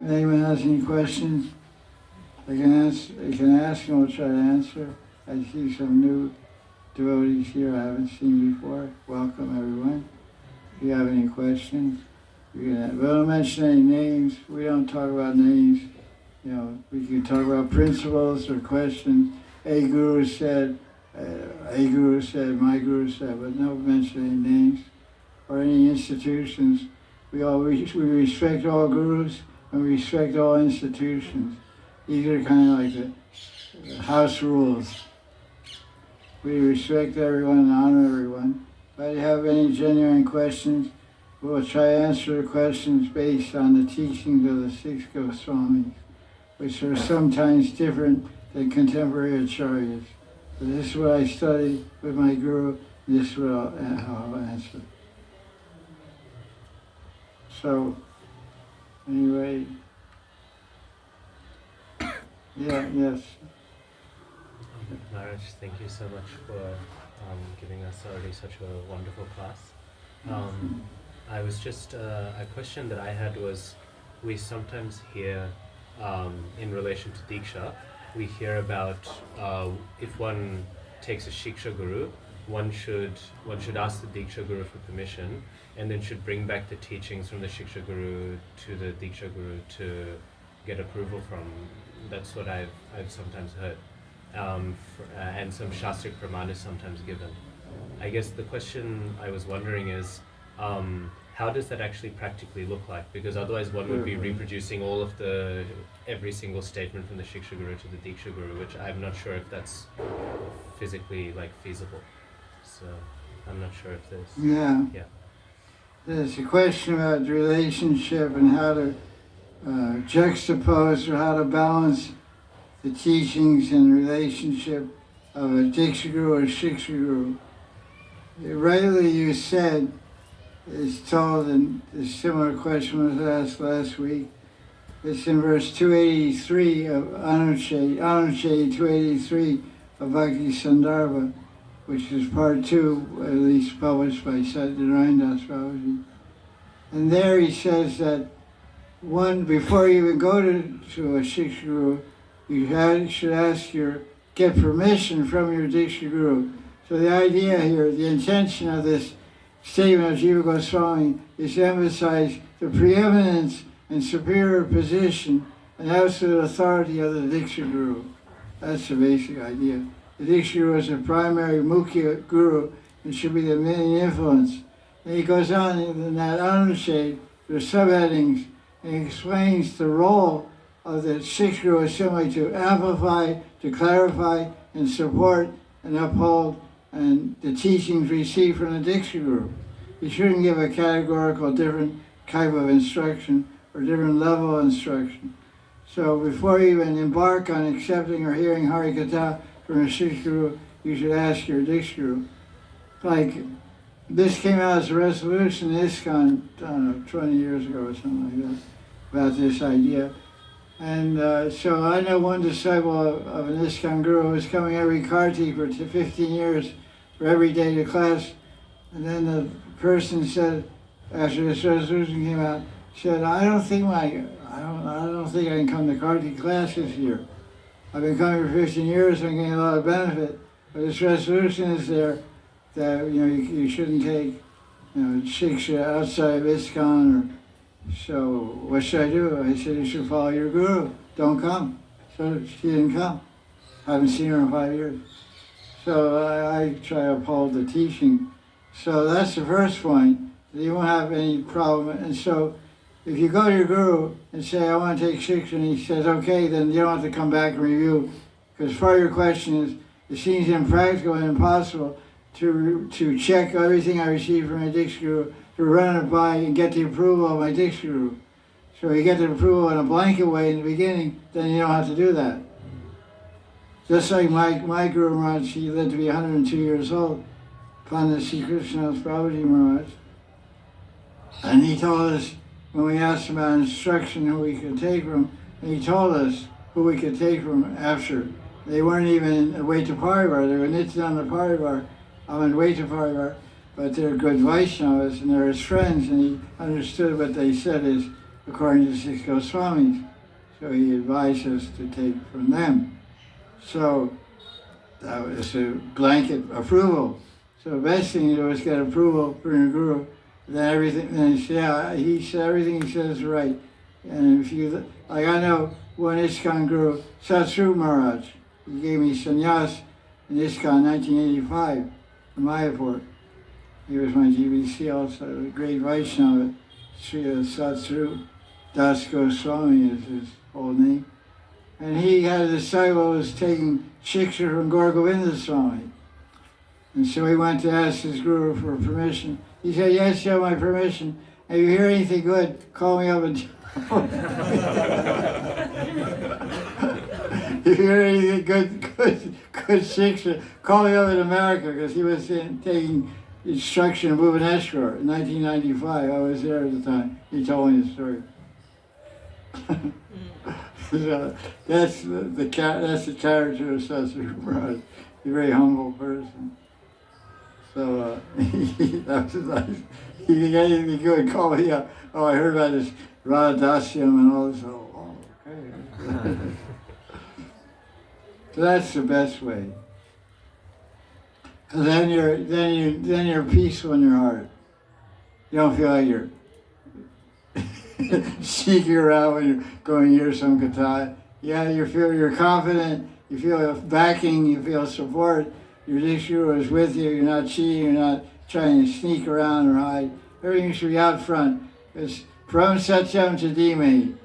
If anyone has any questions, they can ask and we'll try to answer. I see some new devotees here I haven't seen before. Welcome, everyone. If you have any questions, we don't mention any names. We don't talk about names. We can talk about principles or questions. A guru said, my guru said, but no mention any names or any institutions. We respect all gurus and we respect all institutions. These are kind of like the house rules. We respect everyone and honor everyone. If you have any genuine questions, we'll try to answer the questions based on the teachings of the 6 Goswamis, which are sometimes different than contemporary acharyas. But this is what I studied with my guru, and this is what I'll answer. So, anyway, yes. Maharaj, thank you so much for giving us already such a wonderful class. I was just, a question that I had was, we sometimes hear, in relation to Diksha, we hear about if one takes a Shiksha Guru, one should ask the Diksha Guru for permission, and then should bring back the teachings from the Shiksha Guru to the Diksha Guru to get approval from. That's what I've sometimes heard. And some Shastric Praman is sometimes given. I guess the question I was wondering is, how does that actually practically look like? Because otherwise one would be reproducing all of every single statement from the Shiksha Guru to the Diksha Guru, which I'm not sure if that's physically feasible. So I'm not sure if there's... Yeah. There's a question about the relationship and how to juxtapose or how to balance the teachings and relationship of a Diksha Guru or Shiksha Guru. Rightly you said, is told, and a similar question was asked last week. It's in verse 283 of Anushade 283 of Bhakti Sandarbha, which is part 2, at least published by Satyanarandas Babaji. And there he says that before you even go to a Shiksha Guru, you should get permission from your Diksha Guru. So the idea here, the intention of this statement of Jiva Goswami is to emphasize the preeminence and superior position and absolute authority of the Diksha Guru. That's the basic idea. The Diksha Guru is a primary Mukhya Guru and should be the main influence. And he goes on in that Anushade, there's subheadings, and he explains the role of the Shiksha Guru is simply to amplify, to clarify, and support and uphold and the teachings received from the Diksha Guru. You shouldn't give a categorical different type of instruction or different level of instruction. So before you even embark on accepting or hearing Hari Katha from a Shiksha Guru, you should ask your Diksha Guru. Like, this came out as a resolution in ISKCON, I don't know, 20 years ago or something like that, about this idea. And so I know one disciple of an ISKCON Guru who was coming every Kartik for 15 years for every day to class. And then the person said, after this resolution came out, said, I don't think I can come to Kartik class this year. I've been coming for 15 years, I'm getting a lot of benefit. But this resolution is there that you shouldn't take Shiksha outside of ISKCON. So what should I do? I said, you should follow your guru. Don't come. So she didn't come. I haven't seen her in 5 years. So I try to uphold the teaching. So that's the first point. You won't have any problem. And so if you go to your guru and say, I want to take Shiksha, and he says, okay, then you don't have to come back and review. Because part of your question is, it seems impractical and impossible to check everything I receive from my Diksha Guru, to run it by and get the approval of my Diksha Guru. So you get the approval in a blanket way in the beginning, then you don't have to do that. Just like my Guru Maharaj, he lived to be 102 years old, Pandit Sri Krishnadas Babaji Maharaj. And he told us, when we asked him about instruction who we could take from, and he told us who we could take from after. They weren't even Advaita Parivar, they were Nityananda Parivar, Advaita Parivar, but they're good Vaishnavas and they're his friends, and he understood what they said is according to 6 Goswamis. So he advised us to take from them. So that was a blanket approval. So the best thing to do is get approval from your guru. Then everything, he said everything he says is right. And if you, like I know one ISKCON guru, Satsang Maharaj, he gave me sannyas in ISKCON 1985 in Mayapur. He was my GBC also, a great Vaishnava. Sri Satsang Das Goswami is his whole name. And he had a disciple who was taking shiksha from Gaudiya Swami. And so he went to ask his guru for permission. He said, yes, you have my permission. If you hear anything good, call me up and if you hear anything good shiksha, call me up in America, because he was taking instruction in Bhubaneswar in 1995. I was there at the time. He told me the story. So that's the character of Satsang Maharaj. He's a very humble person. So that was nice. He could get anything good, call me up. Oh, I heard about this Radha and all this. Oh, okay. So that's the best way. Because then you're peaceful in your heart. You don't feel like you're seeking around when you're going to hear some katha. Yeah, you're confident. You feel backing. You feel support. Your Guru is with you. You're not cheating. You're not trying to sneak around or hide. Everything should be out front. It's from Satyam to Dhimai.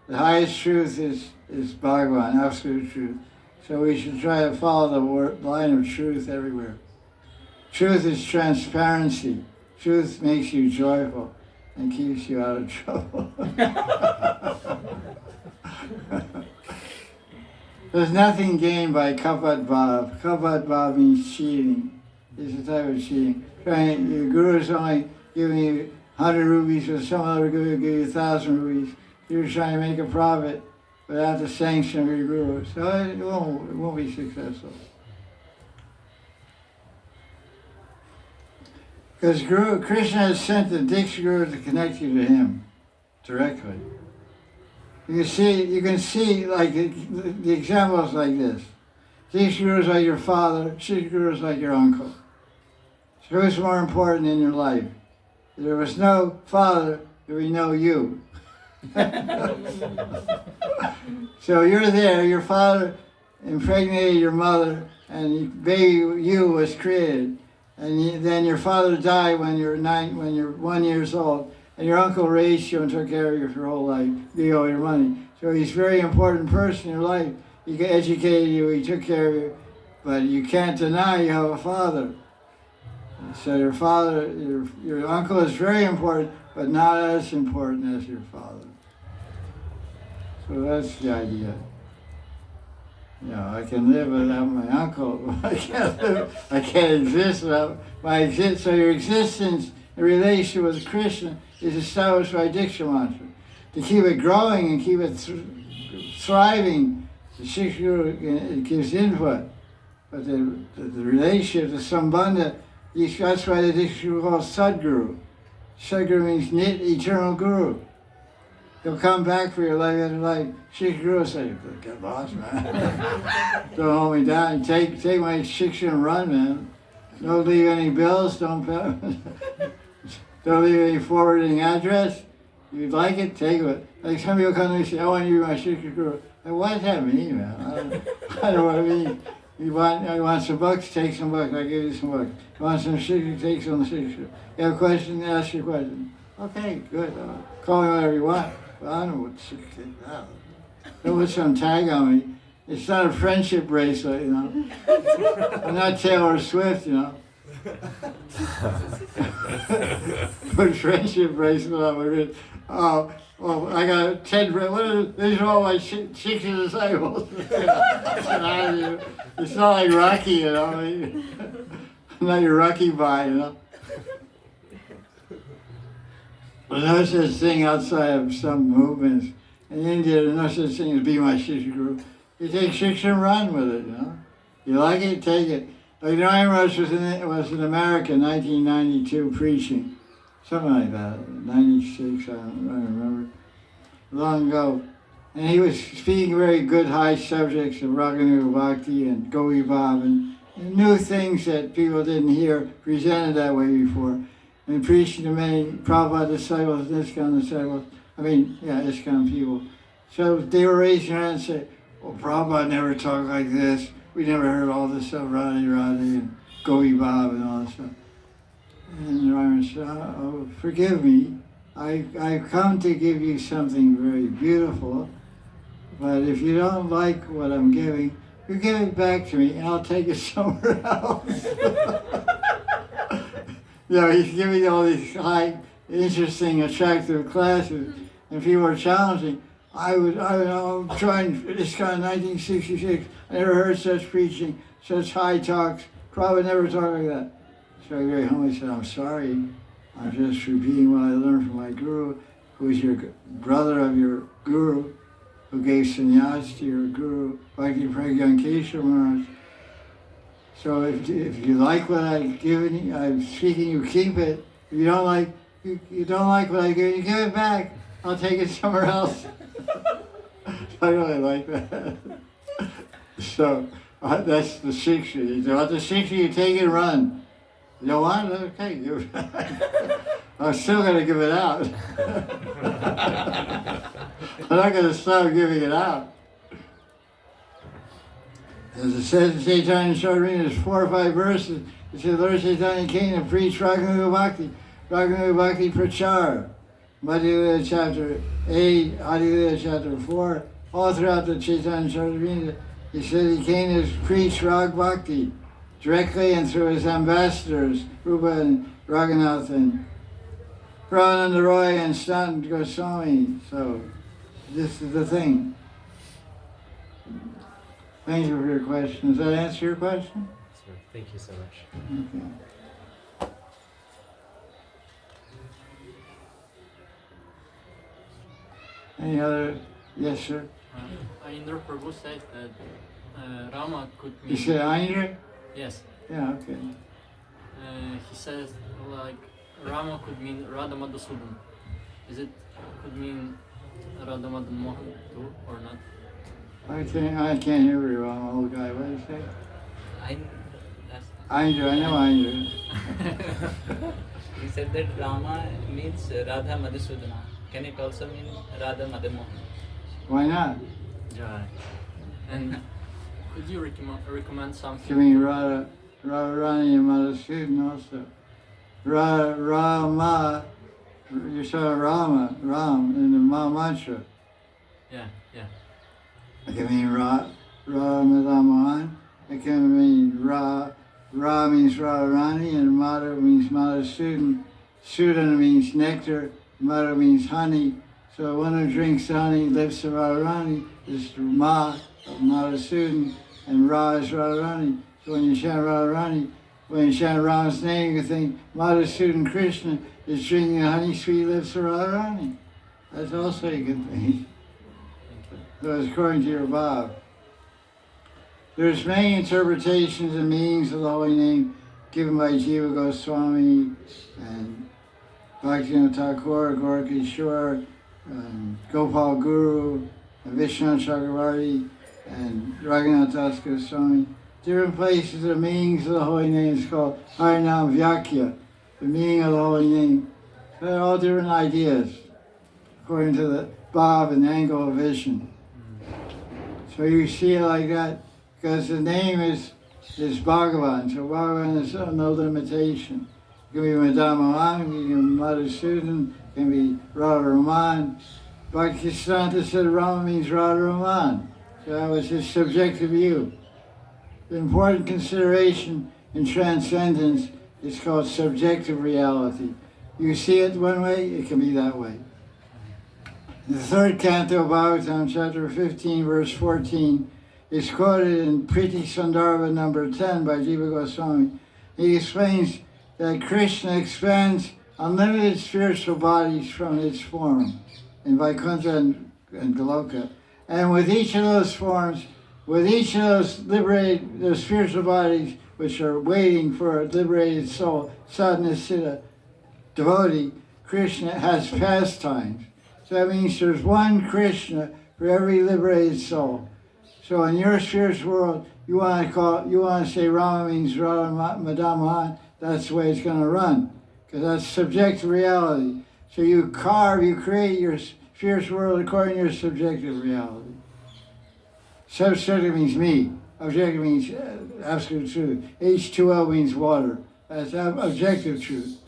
The highest truth is Bhagavan, absolute truth. So we should try to follow the line of truth everywhere. Truth is transparency. Truth makes you joyful and keeps you out of trouble. There's nothing gained by kapat bhav. Kapat bhav means cheating. It's a type of cheating. Your guru is only giving you 100 rupees, or some other guru will give you 1,000 rupees. You're trying to make a profit without the sanction of your guru. So it won't be successful. Because Krishna has sent the Diksha Guru to connect you to him directly. You can see like the examples like this. Diksha Guru is like your father, Siddha Guru is like your uncle. So who's more important in your life? If there was no father, there would be no you. So you're there, your father impregnated your mother, and baby you was created. And then your father died when you're 1 year old, and your uncle raised you and took care of you for your whole life. You owe your money. So he's a very important person in your life. He educated you, he took care of you, but you can't deny you have a father. So your father, your uncle is very important, but not as important as your father. So that's the idea. You know, I can live without my uncle, but I can't exist without my existence. So your existence in relation with Krishna is established by Diksha Mantra. To keep it growing and keep it thriving, the Siddha Guru it gives input. But the relationship, the Sambandha, that's why the Diksha Guru is called Sadguru. Sadguru means eternal Guru. He'll come back for your life after life. Siddha Guru will say, get lost, man. Don't hold me down. Take my shiksha and run, man. Don't leave any bills. Don't leave any forwarding address. If you'd like it, take it. Like some people come to me and say, I want you to be my Siddha Guru. Like, what does that mean, man? I don't know what it means. You want some books? Take some books. I'll give you some books. You want some shiksha? Take some shiksha. You have a question? Ask your question. Okay, good. Call me whatever you want. Well, I don't know what shiksha is. Don't put some tag on me. It's not a friendship bracelet, you know. I'm not Taylor Swift, you know. Put friendship bracelet on my wrist. Oh, well, I got 10. These are all my shiksha disciples. It's not like Rocky, you know. I'm not your Rocky Bhai, you know. There's no such thing outside of some movements. In India, there's no such thing as be my Siddha Guru. You take shiksha and run with it, you know. You like it, take it. Like Maharaj was in America in 1992 preaching. Something like that, 96, I don't remember. long ago. And he was speaking very good high subjects of Raganuga Bhakti and Gaudiya Vaisnava and new things that people didn't hear presented that way before. And preaching to many Prabhupada disciples, ISKCON disciples, ISKCON people. So they were raising their hands and say, "Oh, Prabhupada never talked like this. We never heard all this stuff, Radhe and Gaudiya Vaisnava and all this stuff." And Rama said, "Oh, forgive me. I've come to give you something very beautiful, but if you don't like what I'm giving, you give it back to me and I'll take it somewhere else." He's giving all these high, interesting, attractive classes, and people are challenging. I'm trying ISKCON 1966. I never heard such preaching, such high talks. Probably never talked like that. So I very humbly said, "I'm sorry. I'm just repeating what I learned from my guru, who is your brother of your guru, who gave sannyas to your guru, Bhakti Pragyan Keshav Maharaj. So if you like what I've given you, I'm speaking, you keep it. If you don't like what I've given you, give it back. I'll take it somewhere else." I really like that. So that's the Shiksha. You want the Shiksha, you take it and run. You don't want it? Okay, give it back. I'm still going to give it out. I'm not going to stop giving it out. As it says in Chaitanya Charitamrita, there's 4 or 5 verses. It says, Lord Chaitanya came to preach Raganuga Bhakti Prachar. Madhya chapter 8, Adilita chapter 4, all throughout the Chaitanya Charitamrita, he said he came to preach Rag Bhakti directly and through his ambassadors, Rupa and Raghunath and Ramananda Roy and Sant Goswami. So this is the thing. Thank you for your question. Does that answer your question? Sir, thank you so much. Okay. Any other? Yes, sir. Indra Prabhu said that Rama could mean... You said Indra? Yes. Yeah, okay. He says like Rama could mean Radha Madhusudan. Is it could mean Radha Madan Mohan too or not? I can't hear very well, I'm an old guy. What did you say? Indra, I know Indra. He said that Rama means Radha Madhusudana. Can it also mean Radha Madan Mohan? Why not? Yeah. And could you recommend something? You mean Radha Rani and Madhusudan also. Rama, you saw Ram in the mantra. Yeah. It can mean Madan Mohan. It can mean Ra means Radharani and Madhu means Madhusudan. Sudana means nectar, Madhu means honey. So one who drinks honey, lips of Radharani, is Ma of Madhusudan, and Ra is Radharani. So when you chant Radharani, when you chant Rama's name, you think Madhusudan Krishna is drinking the honey sweet lips of Radharani. That's also a good thing. So it's according to your Bhav. There's many interpretations and meanings of the holy name given by Jiva Goswami and Bhaktivinoda Thakur, Gorkishore, Gopal Guru, and Vishnu Chakravarti, and Raghunath Das Goswami. Different places, the meanings of the holy name is called Harinam Vyakya, the meaning of the holy name. So they're all different ideas, according to the Bhav and angle of vision. So you see it like that, because the name is Bhagavan, so Bhagavan is no limitation. It can be Madan Mohan, it can be Madhusudan, it can be Radha Raman. Bhaktisiddhanta said Rama means Radha Raman, so that was his subjective view. The important consideration in transcendence is called subjective reality. You see it one way, it can be that way. The third canto of Bhagavatam, chapter 15, verse 14, is quoted in Priti Sandarbha number 10 by Jiva Goswami. He explains that Krishna expands unlimited spiritual bodies from its form in Vaikuntha and Goloka. And with each of those forms, with each of those spiritual bodies which are waiting for a liberated soul, sadhana siddha devotee, Krishna has pastimes. So that means there's one Krishna for every liberated soul. So in your spiritual world, you want to say Rama means Radha Madan Mohan, that's the way it's going to run. Because that's subjective reality. So you create your spiritual world according to your subjective reality. Subjective means me. Objective means absolute truth. H2O means water. That's objective truth.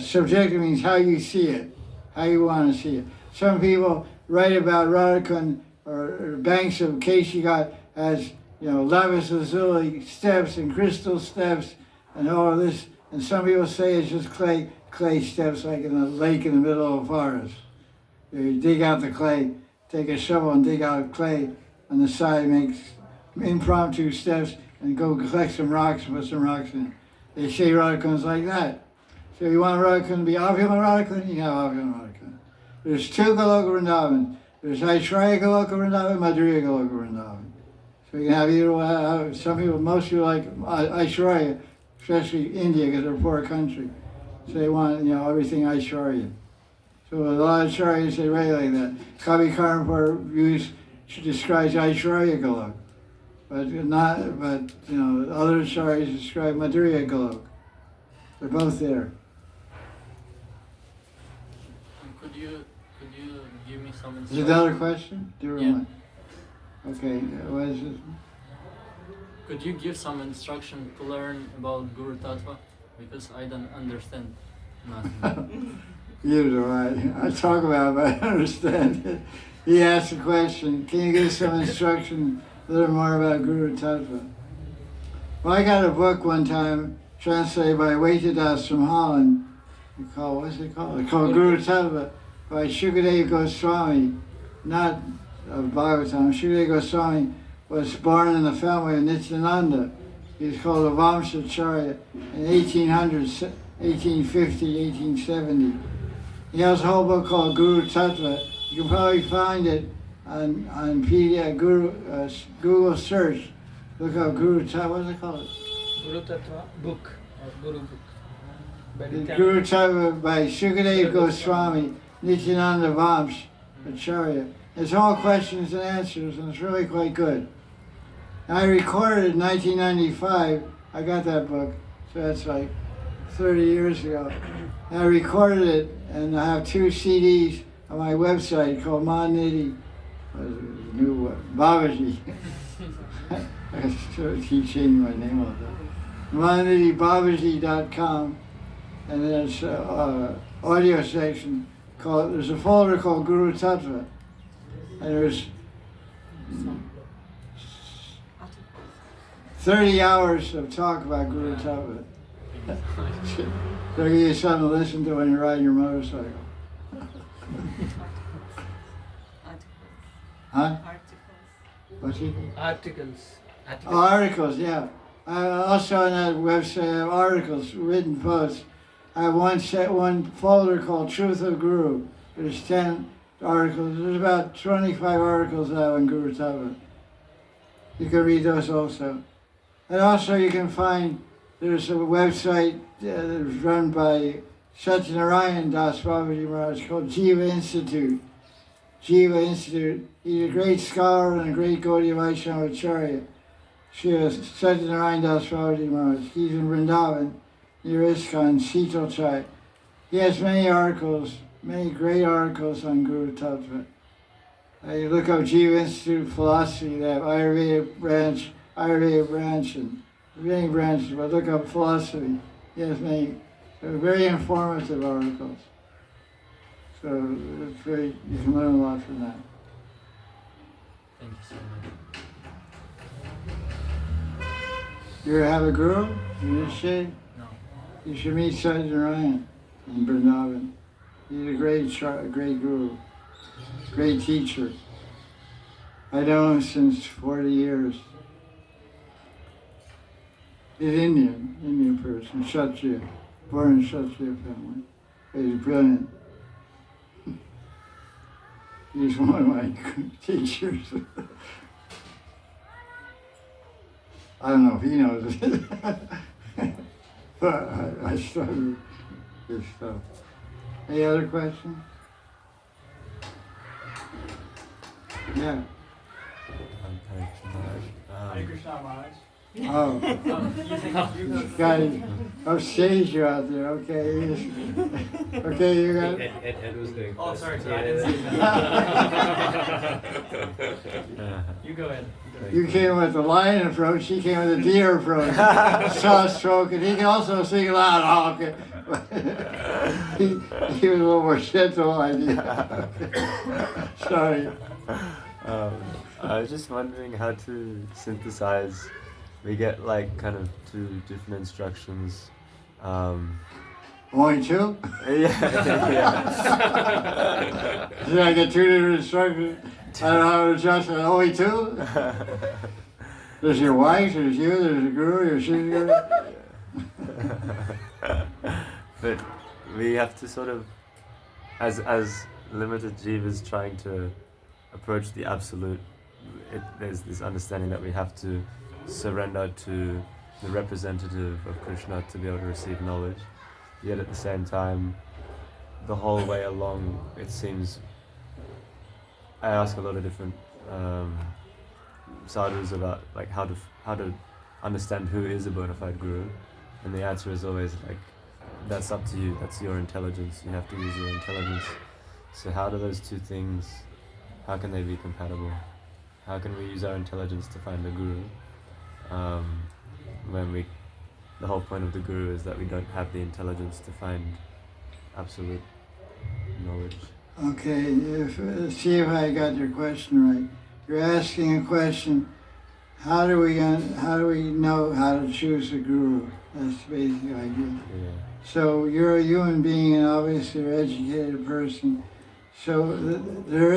Subjective means how you see it, how you want to see it. Some people write about Radha Kunda or banks of Keshi Ghat as, lapis lazuli steps and crystal steps and all of this. And some people say it's just clay steps like in a lake in the middle of a forest. You dig out the clay, take a shovel and dig out clay on the side, make impromptu steps and go collect some rocks and put some rocks in. They say Radha Kunda's like that. So if you want Radha Kunda to be Avila Radha Kunda, you can have Avila Radha Kunda. There's two Goloka Vrindavans. There's Aishwarya Goloka Vrindavan, Madhurya Goloka Vrindavan. So you can have either one. Some people, most people like Aishwarya, especially India, because they're a poor country. So they want, everything Aishwarya. So a lot of Acharyas say right like that. Kavi Karnapur describes Aishwarya Goloka. But other Acharyas describe Madhurya Goloka. They're both there. Could you give me some Is instruction? there another question? Yeah. Okay, what is it? Could you give some instruction to learn about Guru Tattva? Because I don't understand nothing. You do, I talk about it, but I understand it. He asked a question, can you give some instruction, a little more about Guru Tattva? Well, I got a book one time, translated by Waitadas from Holland. What's it called? It's called Guru Tattva by Shukadeva Goswami, not of Bhagavatam. Shukadeva Goswami was born in the family of Nityananda. He was called a Vamsacharya in 1800s, 1850, 1870. He has a whole book called Guru Tattva. You can probably find it on PDF, Google search. Look up Guru Tattva, what's it called? Guru Tattva book or Guru book. Guru Tattva by Shukadeva Goswami, Nityananda Vamsacharya. It's all questions and answers, and it's really quite good. I recorded it in 1995. I got that book, so that's like 30 years ago. And I recorded it, and I have 2 CDs on my website called Mahanidhi, Babaji. I keep changing my name all the time. Mahanidhibabaji.com, and then there's an audio section called, there's a folder called Guru Tattva, and there's 30 hours of talk about Guru Tattva. So give you something to listen to when you're riding your motorcycle. Huh? What's it? Articles. Oh, articles, yeah. I also on that website I have articles, written posts. I have one folder called Truth of Guru. There's 10 articles. There's about 25 articles I have on Guru Tattva. You can read those also. And also you can find, there's a website that's run by Satyanarayan Das Babaji Maharaj called Jiva Institute. Jiva Institute. He's a great scholar and a great Gaudiya Vaisnava Acharya. Satyanarayan Das Babaji Maharaj. He's in Vrindavan, near ISKCON, Seetal Chai. He has many articles, many great articles on Guru Tattva. You look up Jiva Institute philosophy, they have Ayurveda branch, and many branches, but look up philosophy. He has many very informative articles. So it's very, you can learn a lot from that. Thank you so much. You have a guru? You should? No. You should meet Satyanarayan in Vrindavan. He's a great guru, great teacher. I know him since 40 years. He's Indian person, Kshatriya, born in Kshatriya family. He's brilliant. He's one of my teachers. I don't know if he knows it, but I studied his stuff. Any other questions? Yeah. Hare Krishna, Maharaj. Oh, got it. Upstage you out there. Okay. Okay, you got it. Ed was going Oh, first. sorry, I didn't see that. You go ahead. You came with the lion approach, he came with the deer approach. Soft stroke, and he can also sing loud. Oh, okay. he was a little more gentle, I think. Sorry. I was just wondering how to synthesize. We get like kind of two different instructions. Only two? Yeah. Did I get two different instructions? I don't know how to adjust it. Only two? There's your wife, there's you, there's the guru, your sister. But we have to sort of, as limited jivas trying to approach the absolute, there's this understanding that we have to surrender to the representative of Krishna to be able to receive knowledge. Yet at the same time, the whole way along, it seems, I ask a lot of different sadhus about like how to understand who is a bona fide guru, and the answer is always like, that's up to you, that's your intelligence, you have to use your intelligence. So how do those two things, how can they be compatible? How can we use our intelligence to find a guru? When the whole point of the guru is that we don't have the intelligence to find absolute knowledge. Okay, see if I got your question right. You're asking a question, how do we know how to choose a guru? That's the basic idea. Yeah. So you're a human being and obviously you're an educated person. So there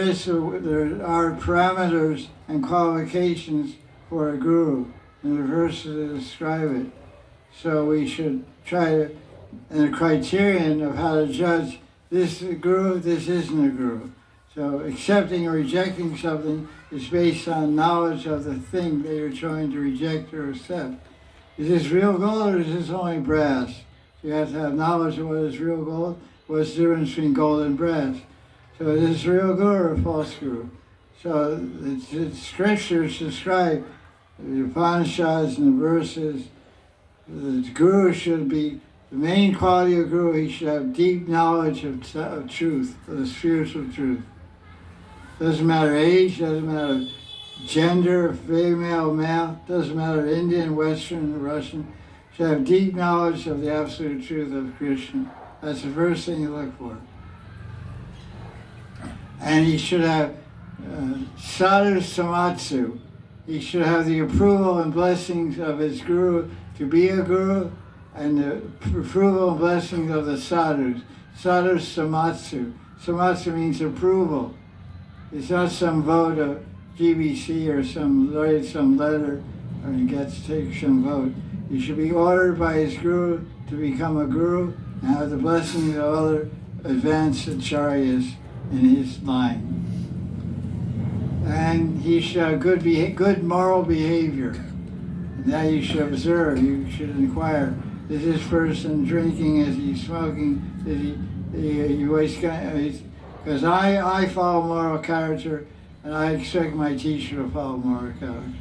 are parameters and qualifications for a guru, and the verses describe it. So we should try to, and a criterion of how to judge this is a guru, this isn't a guru. So accepting or rejecting something is based on knowledge of the thing that you're trying to reject or accept. Is this real gold or is this only brass? So you have to have knowledge of what is real gold, what's the difference between gold and brass. So is this real guru or a false guru? So the scriptures describe, the Upanishads and the verses, the guru should be, the main quality of guru, he should have deep knowledge of truth, of the spiritual truth. Doesn't matter age, doesn't matter gender, female, male, doesn't matter Indian, Western, Russian, should have deep knowledge of the absolute truth of Krishna. That's the first thing you look for. And he should have sadhu samatsu. He should have the approval and blessings of his guru to be a guru, and the approval and blessings of the sadhus. Sadhu samatsu. Samatsu means approval. It's not some vote of GBC or some letter and take some vote. He should be ordered by his guru to become a guru and have the blessings of other advanced acharyas in his line. And he should have good moral behavior. And that you should observe, you should inquire. Is this person drinking? Is he smoking? Is he wasting? Because I follow moral character, and I expect my teacher to follow moral character.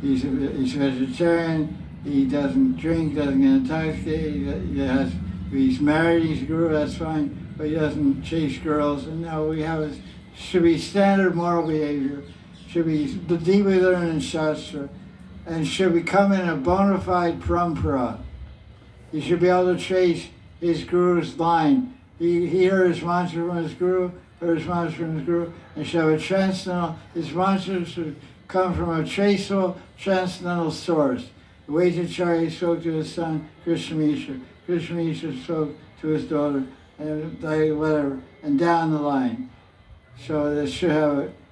He's a vegetarian. He doesn't drink, doesn't get intoxicated. If he's married, he's a guru. That's fine, but he doesn't chase girls. And now should be standard moral behavior. Should be deeply learned in Shastra, and should become in a bona fide parampara. He should be able to trace his guru's line. He heard his mantra from his guru, heard his mantra from his guru, and should have a transcendental, his mantra should come from a traceable, transcendental source. The Vaitacharya spoke to his son, Krishna Mishra. Krishna Mishra spoke to his daughter, and whatever, and down the line. So there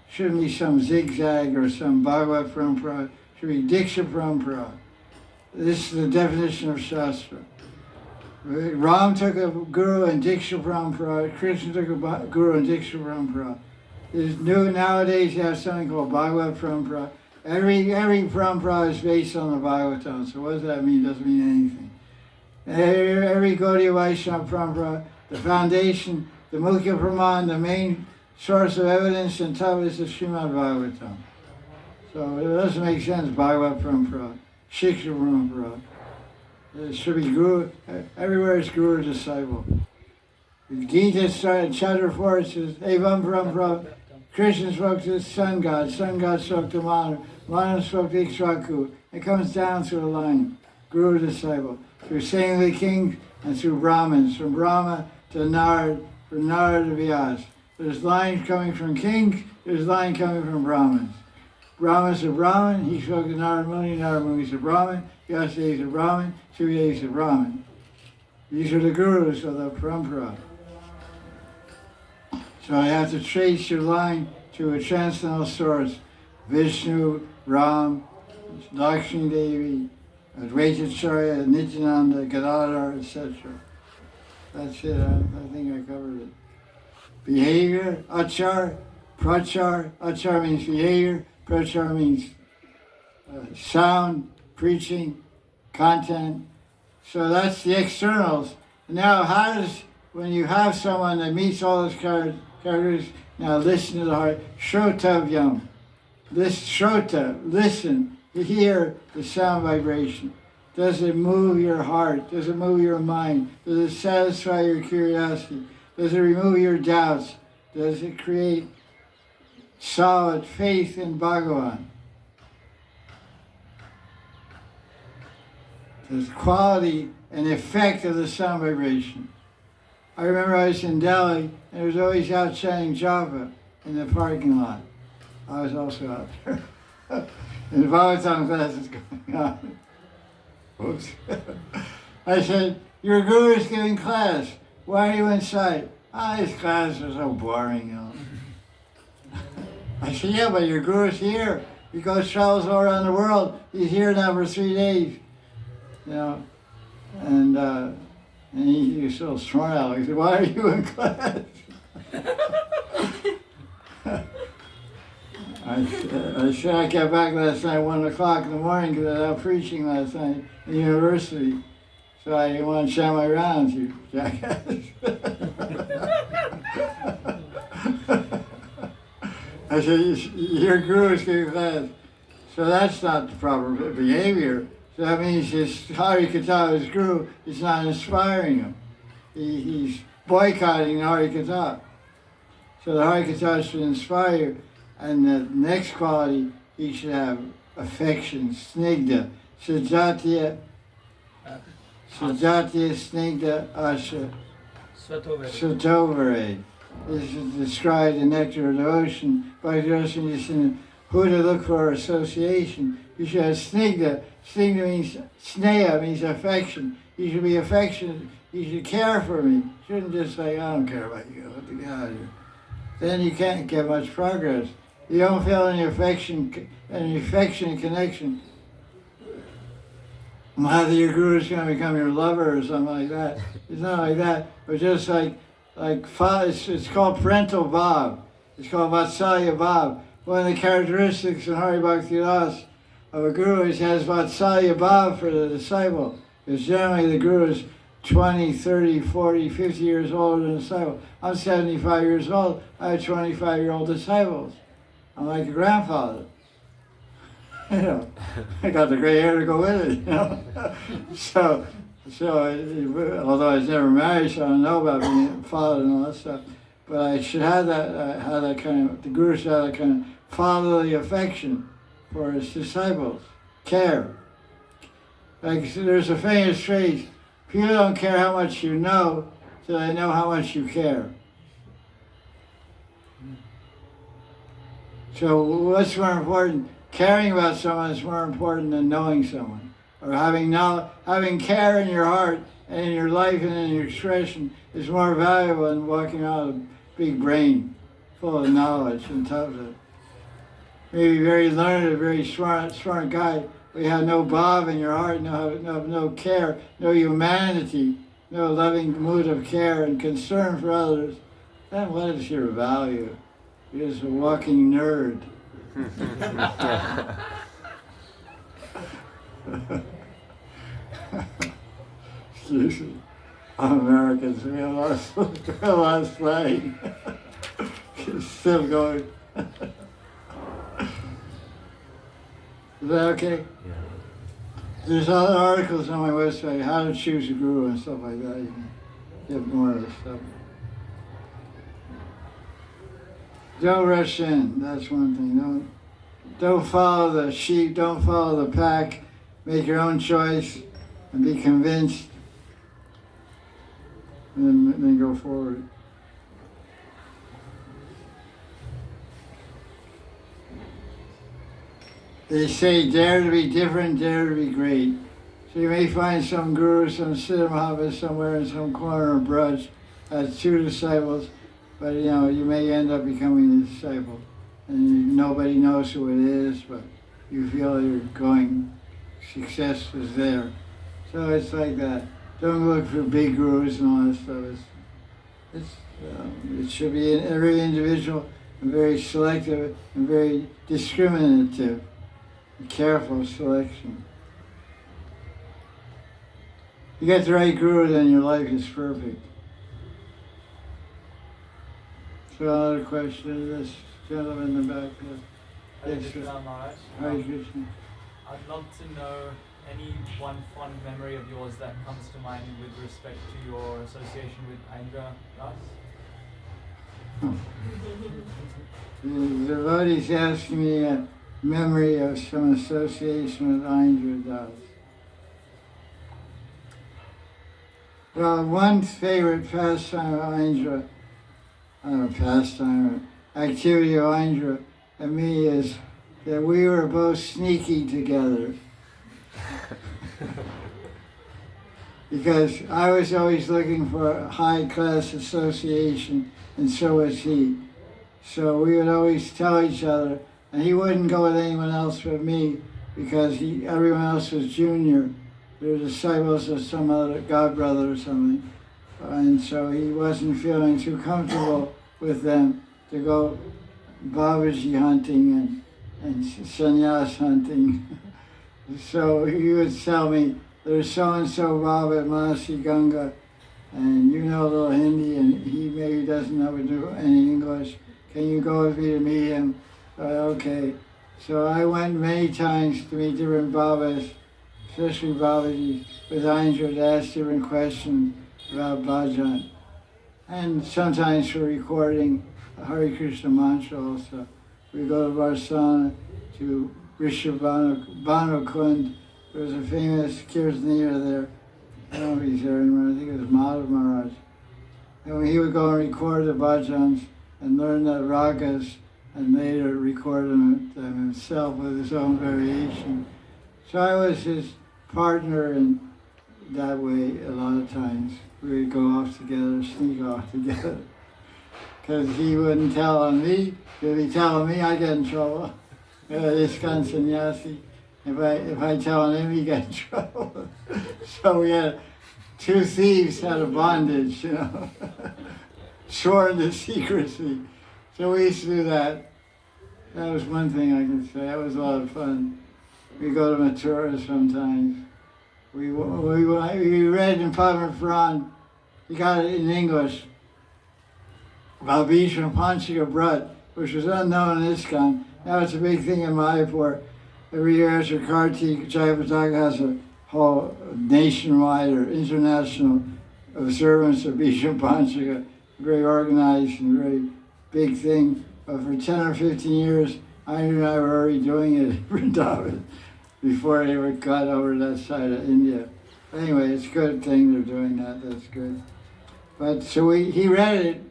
shouldn't be some zigzag or some Bhagavad Parampara. It should be Diksha Parampara. This is the definition of Shastra. Ram took a guru and Diksha Parampara. Krishna took a guru and Diksha Parampara. Nowadays you have something called Bhagavad Parampara. Every parampara is based on the Bhagavatam. So what does that mean? It doesn't mean anything. Every Gaudiya Vaisnava parampara, the foundation, the Mukhya Praman, the main source of evidence and top is the Srimad Bhagavatam. So it doesn't make sense, Bhagavad Parampara, Shiksha Parampara. It should be Guru, everywhere it's Guru disciple. The Gita started, chapter 4, it says, Evam Parampara, Krishna spoke to the sun god spoke to Madan, Madan spoke to Ikshvaku. It comes down through the line, Guru disciple, through saintly kings and through Brahmins, from Brahma to Narad, from Narad to Vyas. There's lines coming from kings, there's line coming from Brahmins. Brahma's a Brahmin, he spoke to Narad Muni's a Brahmin, Vyasa is a Brahmin, Surya is a Brahmin. These are the gurus of the parampara. So I have to trace your line to a transcendental source, Vishnu, Ram, Lakshmi Devi, Advaitacharya, Nityananda, Gadadhar, etc. That's it, I think I covered it. Behavior, achar, prachar. Achar means behavior, prachar means sound, preaching, content. So that's the externals. Now when you have someone that meets all those characters, now listen to the heart. Shrotavyam. Shrota, listen, you hear the sound vibration. Does it move your heart? Does it move your mind? Does it satisfy your curiosity? Does it remove your doubts? Does it create solid faith in Bhagavan? There's quality and effect of the sound vibration. I remember I was in Delhi, and there was always out chanting japa in the parking lot. I was also out there. And the Bhagavatam class is going on. Oops. I said, your guru is giving class. Why are you inside? These classes are so boring, you know. I said, yeah, but your guru's here. He goes travels all around the world. He's here now for 3 days. You know, and he was so smart out. He said, why are you in class? I said I got back last night at 1 o'clock in the morning because I was out preaching last night in university. So I didn't want to chant my rounds, you jackass. I said, your guru is giving class. So that's not the proper behavior. So that means his Hari Katha, his guru, is not inspiring him. He's boycotting the Hari Katha. So the Hari Katha should inspire you. And the next quality, he should have affection, snigdha, sajatya, snigdha, asha, satovare. This is described in Nectar of Devotion. By devotion, you see who to look for association. You should have snigdha. Snigdha means sneha, means affection. You should be affectionate. You should care for me. You shouldn't just say, I don't care about you. Get out of here. Then you can't get much progress. You don't feel any affection and connection. Either your guru is going to become your lover or something like that. It's not like that, but just like it's called parental bhav. It's called vatsalya bhav. One of the characteristics in Hari Bhakti Das of a guru is he has vatsalya bhav for the disciple. Because generally the guru is 20, 30, 40, 50 years older than the disciple. I'm 75 years old. I have 25-year-old disciples. I'm like a grandfather. You know, I got the gray hair to go with it, you know. So although I was never married, so I don't know about being a father and all that stuff, but I should have that kind of, the guru should have that kind of fatherly affection for his disciples, care. Like there's a famous phrase, people don't care how much you know, so they know how much you care. So what's more important? Caring about someone is more important than knowing someone. Or having care in your heart and in your life and in your expression is more valuable than walking around with a big brain full of knowledge and stuff. Maybe very learned, very smart guy, but you have no bhav in your heart, no care, no humanity, no loving mood of care and concern for others. Then what is your value? You're just a walking nerd. Excuse me. I'm Americans. We have a lot of slang. It's still going. Is that okay? Yeah. There's other articles on my website, how to choose a guru and stuff like that. You can get more of this stuff. Don't rush in. That's one thing. Don't follow the sheep. Don't follow the pack. Make your own choice and be convinced. And then go forward. They say, dare to be different, dare to be great. So you may find some guru, some Siddha Mahavira somewhere in some corner of Braj has 2 disciples, but you may end up becoming a disciple. And nobody knows who it is, but you feel you're going, success is there. So it's like that. Don't look for big gurus and all that stuff. It should be in every individual and very selective and very discriminative. Careful selection. You get the right guru, then your life is perfect. So another question, this gentleman in the back there. Hare Krishna, Maharaj. Hare Krishna. I'd love to know any one fond memory of yours that comes to mind with respect to your association with Indra Das. The devotees asking me a memory of some association with Indra Das. Well, one favorite pastime of Indra, activity of Indra and me is that we were both sneaky together. Because I was always looking for a high-class association, and so was he. So we would always tell each other, and he wouldn't go with anyone else but me, because everyone else was junior. They were disciples of some other godbrother or something. And so he wasn't feeling too comfortable with them to go Babaji hunting and sannyas hunting. So he would tell me, there's so-and-so Baba at Manasi Ganga, and you know a little Hindi, and he maybe doesn't know any English. Can you go with me to meet him? Okay. So I went many times to meet different Babas, especially Babaji, with Indra to ask different questions about bhajan. And sometimes for recording Hari Krishna mantra also. We go to Varsana, to Radha Kunda. There was a famous Kirtaniya there. I don't know if he's there anymore. I think it was Maharaj. And he would go and record the bhajans and learn the ragas and later record them himself with his own variation. So I was his partner in that way a lot of times. We would go off together, sneak off together. Because he wouldn't tell on me. If he telling me, I get in trouble. This kind of sannyasi. If I tell on him, he get in trouble. So we had 2 thieves had a bondage, sworn to secrecy. So we used to do that. That was one thing I can say. That was a lot of fun. We go to Mathura sometimes. We read in Padma Puran, he got it in English, about Bhishma Panchika Brat, which was unknown in ISKCON. Now it's a big thing in Mayapur. Every year after Kartik, Jaya has a whole nationwide or international observance of Bhishma Panchika, very organized and very big thing. But for 10 or 15 years, I knew I were already doing it in Vrindavan before they were cut over that side of India. Anyway, it's a good thing they're doing that, that's good. But so he read it,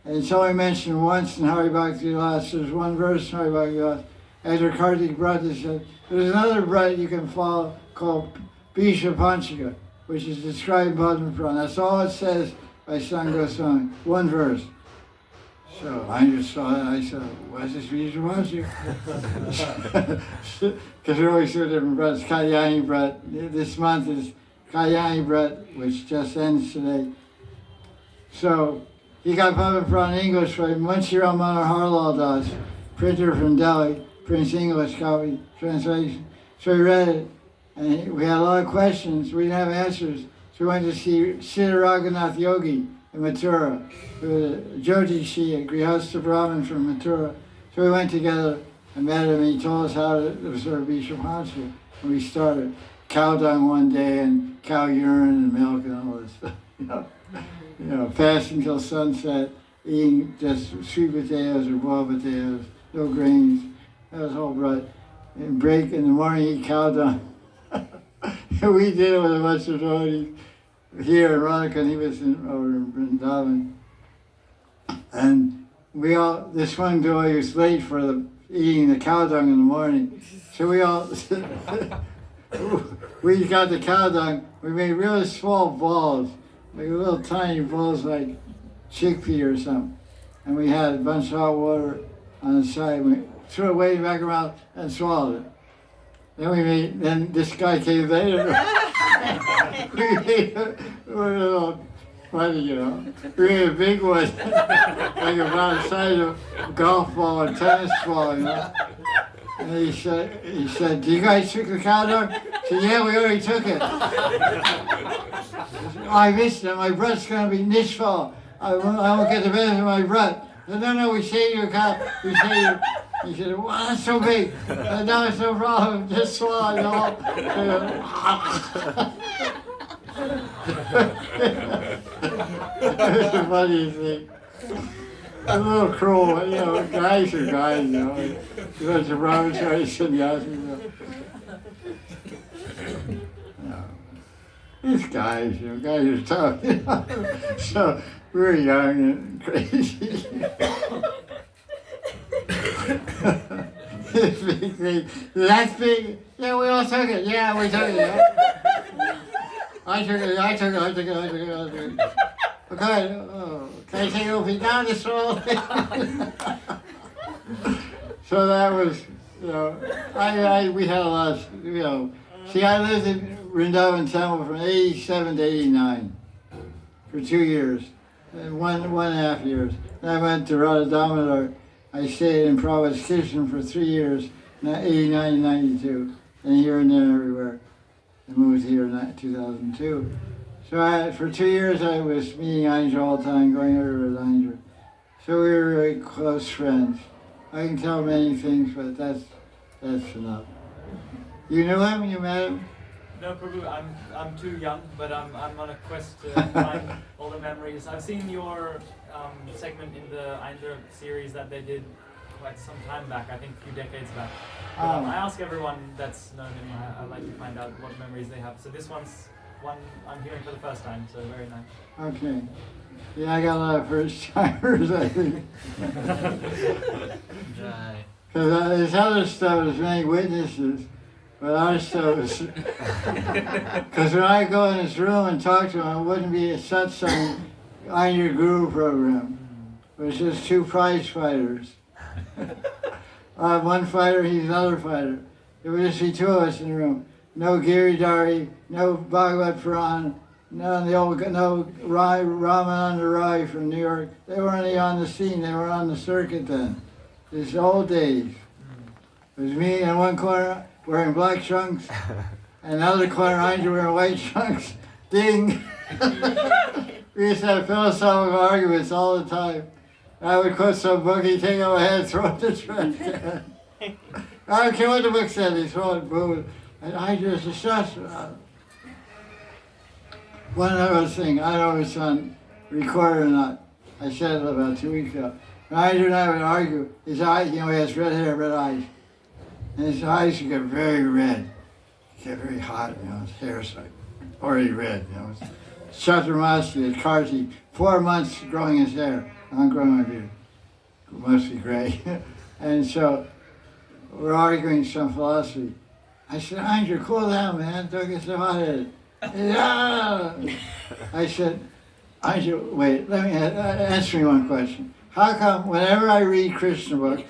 and it's only mentioned once in Hari Bhakti Vilas. There's one verse in Hari Bhakti Vilas. After Kartik Brat said, there's another Brat you can follow called Bhishma Panchika, which is described in Padma Puran. That's all it says by San Goswami, one verse. So I just saw that, I said, what's this Bhishma Panchika? Because they're always 2 different Brats. Kalyani Brat, this month is Kalyani Brat, which just ends today. So he got Padma Puran in English by Munshi Ramana Harlal Das, printer from Delhi, prints English copy, translation. So he read it, and we had a lot of questions. We didn't have answers. So we went to see Siddha Raghunath Yogi, in Mathura, who was a Jyotishi, a Grihastha Brahmin from Mathura. So we went together and met him. He told us how to observe Vishwapancha. And we started cow dung one day and cow urine and milk and all this stuff. Fasting till sunset, eating just sweet potatoes or boiled potatoes, no grains. That was all right. And break in the morning, eat cow dung. We did it with a bunch of devotees here in Radha Kunda. He was over in Vrindavan. And this one devotee was late for eating the cow dung in the morning. So we all, we got the cow dung. We made really small balls, like little tiny balls like chickpea or something. And we had a bunch of hot water on the side. We threw it way back around and swallowed it. Then this guy came later. We made a little funny, We made a big one, like about the size of a golf ball or tennis ball, And he said, "Do you guys took the cow dung?" I said, "Yeah, we already took it." I missed it. My breath's going to be nishfal. I won't get the benefit of my breath. I said, no, we saved your cow. We saved your. He said, "Wow, that's so big." "No, it's no problem. Just swallow it all." It was the funniest thing. A little cruel, guys are guys, There's a brahmachari sannyasi. These guys, guys are tough, So we're young and crazy. This big thing. That's big. Yeah, we all took it. Yeah, we took it. Yeah. I took it. Okay, can I take it over down this road? So that was, we had a lot of, See, I lived in Vrindavan Temple from 87 to 89 for 2 years, one and a half years. Then I went to Radha Damodar. I stayed in Prabhupada's kitchen for 3 years, 89 and 92, and here and there everywhere. I moved here in 2002. So for 2 years I was meeting Ainja all the time, going everywhere with Ainja. So we were really close friends. I can tell many things, but that's enough. You knew him? You met him? No, Prabhu, I'm too young, but I'm on a quest to find all the memories. I've seen your segment in the Ainja series that they did quite some time back, I think a few decades back. But, I ask everyone that's known him, I like to find out what memories they have. So this one's one I'm hearing for the first time, so very nice. Okay. Yeah, I got a lot of first timers, I think. Because this other stuff is many witnesses, but our stuff is. Because when I go in this room and talk to him, it wouldn't be a satsang on your guru program. It was just two prize fighters. I have one fighter, he's another fighter. It would just be two of us in the room. No Giridhari, no Bhagavad Puran, no Ramananda Rai from New York. They weren't even on the scene, they were on the circuit then. It's old days. It was me in one corner wearing black trunks, and another corner Ainja wearing white trunks. Ding! We used to have philosophical arguments all the time. I would quote some book, he'd take out my head, throw it in the trash can. I don't care what the book said, he'd throw it, boom. And I just assessed one other thing, I don't know if it's on record or not. I said it about 2 weeks ago. Andrew and I would argue. His eyes, he has red hair, red eyes. And his eyes would get very red. Get very hot, his hair's like already red, Chaturmasi at Karti, 4 months growing his hair. I'm growing my beard. Mostly gray. And so we're arguing some philosophy. I said, Andrew, cool down, man. Don't get so hot-headed. I said, Andrew, wait, let me answer me one question. How come whenever I read Krishna book,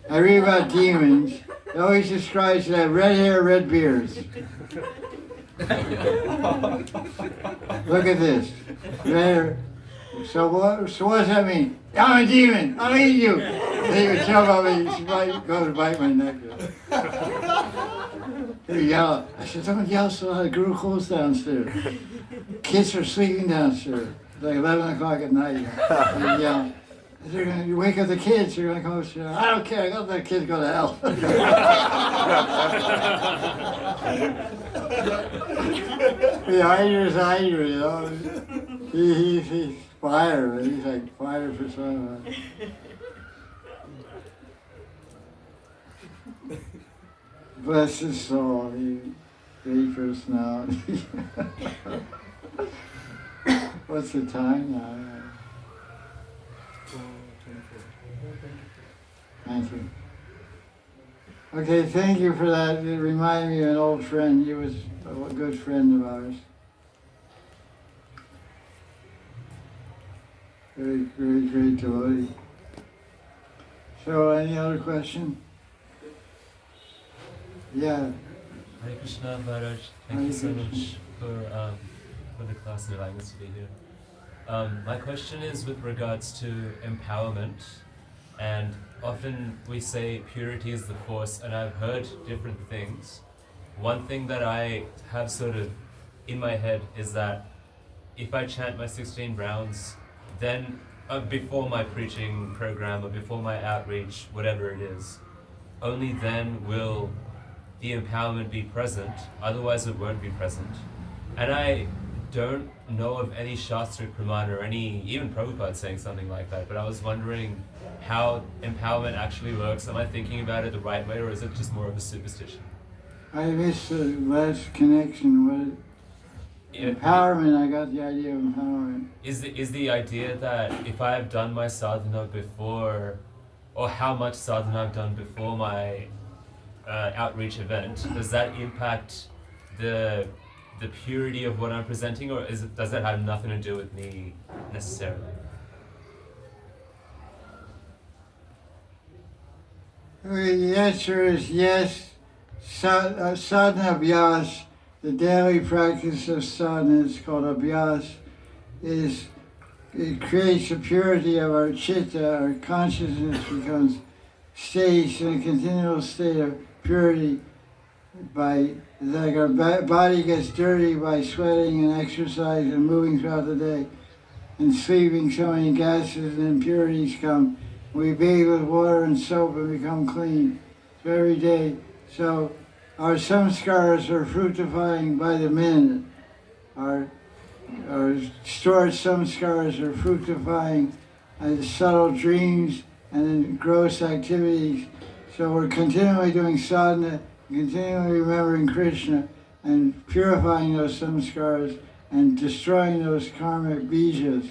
I read about demons, it always describes they have red hair, red beards. Look at this. Red hair. So what does that mean? I'm a demon. I'll eat you. He would jump on me. He might go to bite my neck. He would yell. I said, don't yell so loud. The Gurukul's downstairs. Kids are sleeping downstairs. like 11 o'clock at night. And yell, you wake up the kids, they're going to come upstairs. I don't care, let the kids go to hell. The Hydra, you know. He's fire, he's like fire for someone. Bless his soul, he's great personality. What's the time now? Thank you. Okay, thank you for that. It reminded me of an old friend. He was a good friend of ours. Very, very great devotee. So, any other question? Yeah. Hare Krishna, Maharaj. Thank you so much for the class and allowing us to be here. My question is with regards to empowerment, and often we say purity is the force, and I've heard different things. One thing that I have sort of in my head is that if I chant my 16 rounds, then before my preaching program or before my outreach, whatever it is, only then will the empowerment be present, otherwise it won't be present. And I don't know of any Shastra Pramana or any, even Prabhupada saying something like that, but I was wondering how empowerment actually works. Am I thinking about it the right way, or is it just more of a superstition? I missed the last connection. What? Empowerment, I got the idea of empowerment. Is the idea that if I have done my sadhana before, or how much sadhana I've done before my outreach event, does that impact the purity of what I'm presenting, or does that have nothing to do with me necessarily? The answer is yes. Sadhana abhyas, the daily practice of sadhana is called abhyas, it creates the purity of our chitta, our consciousness becomes staged in a continual state of purity by, like our body gets dirty by sweating and exercise and moving throughout the day and sleeping, so many gases and impurities come. We bathe with water and soap and become clean. So every day. So our samskaras are fructifying by the minute. Our stored samskaras are fructifying as subtle dreams and in gross activities. So we're continually doing sadhana, continually remembering Krishna and purifying those samskaras and destroying those karmic bijas,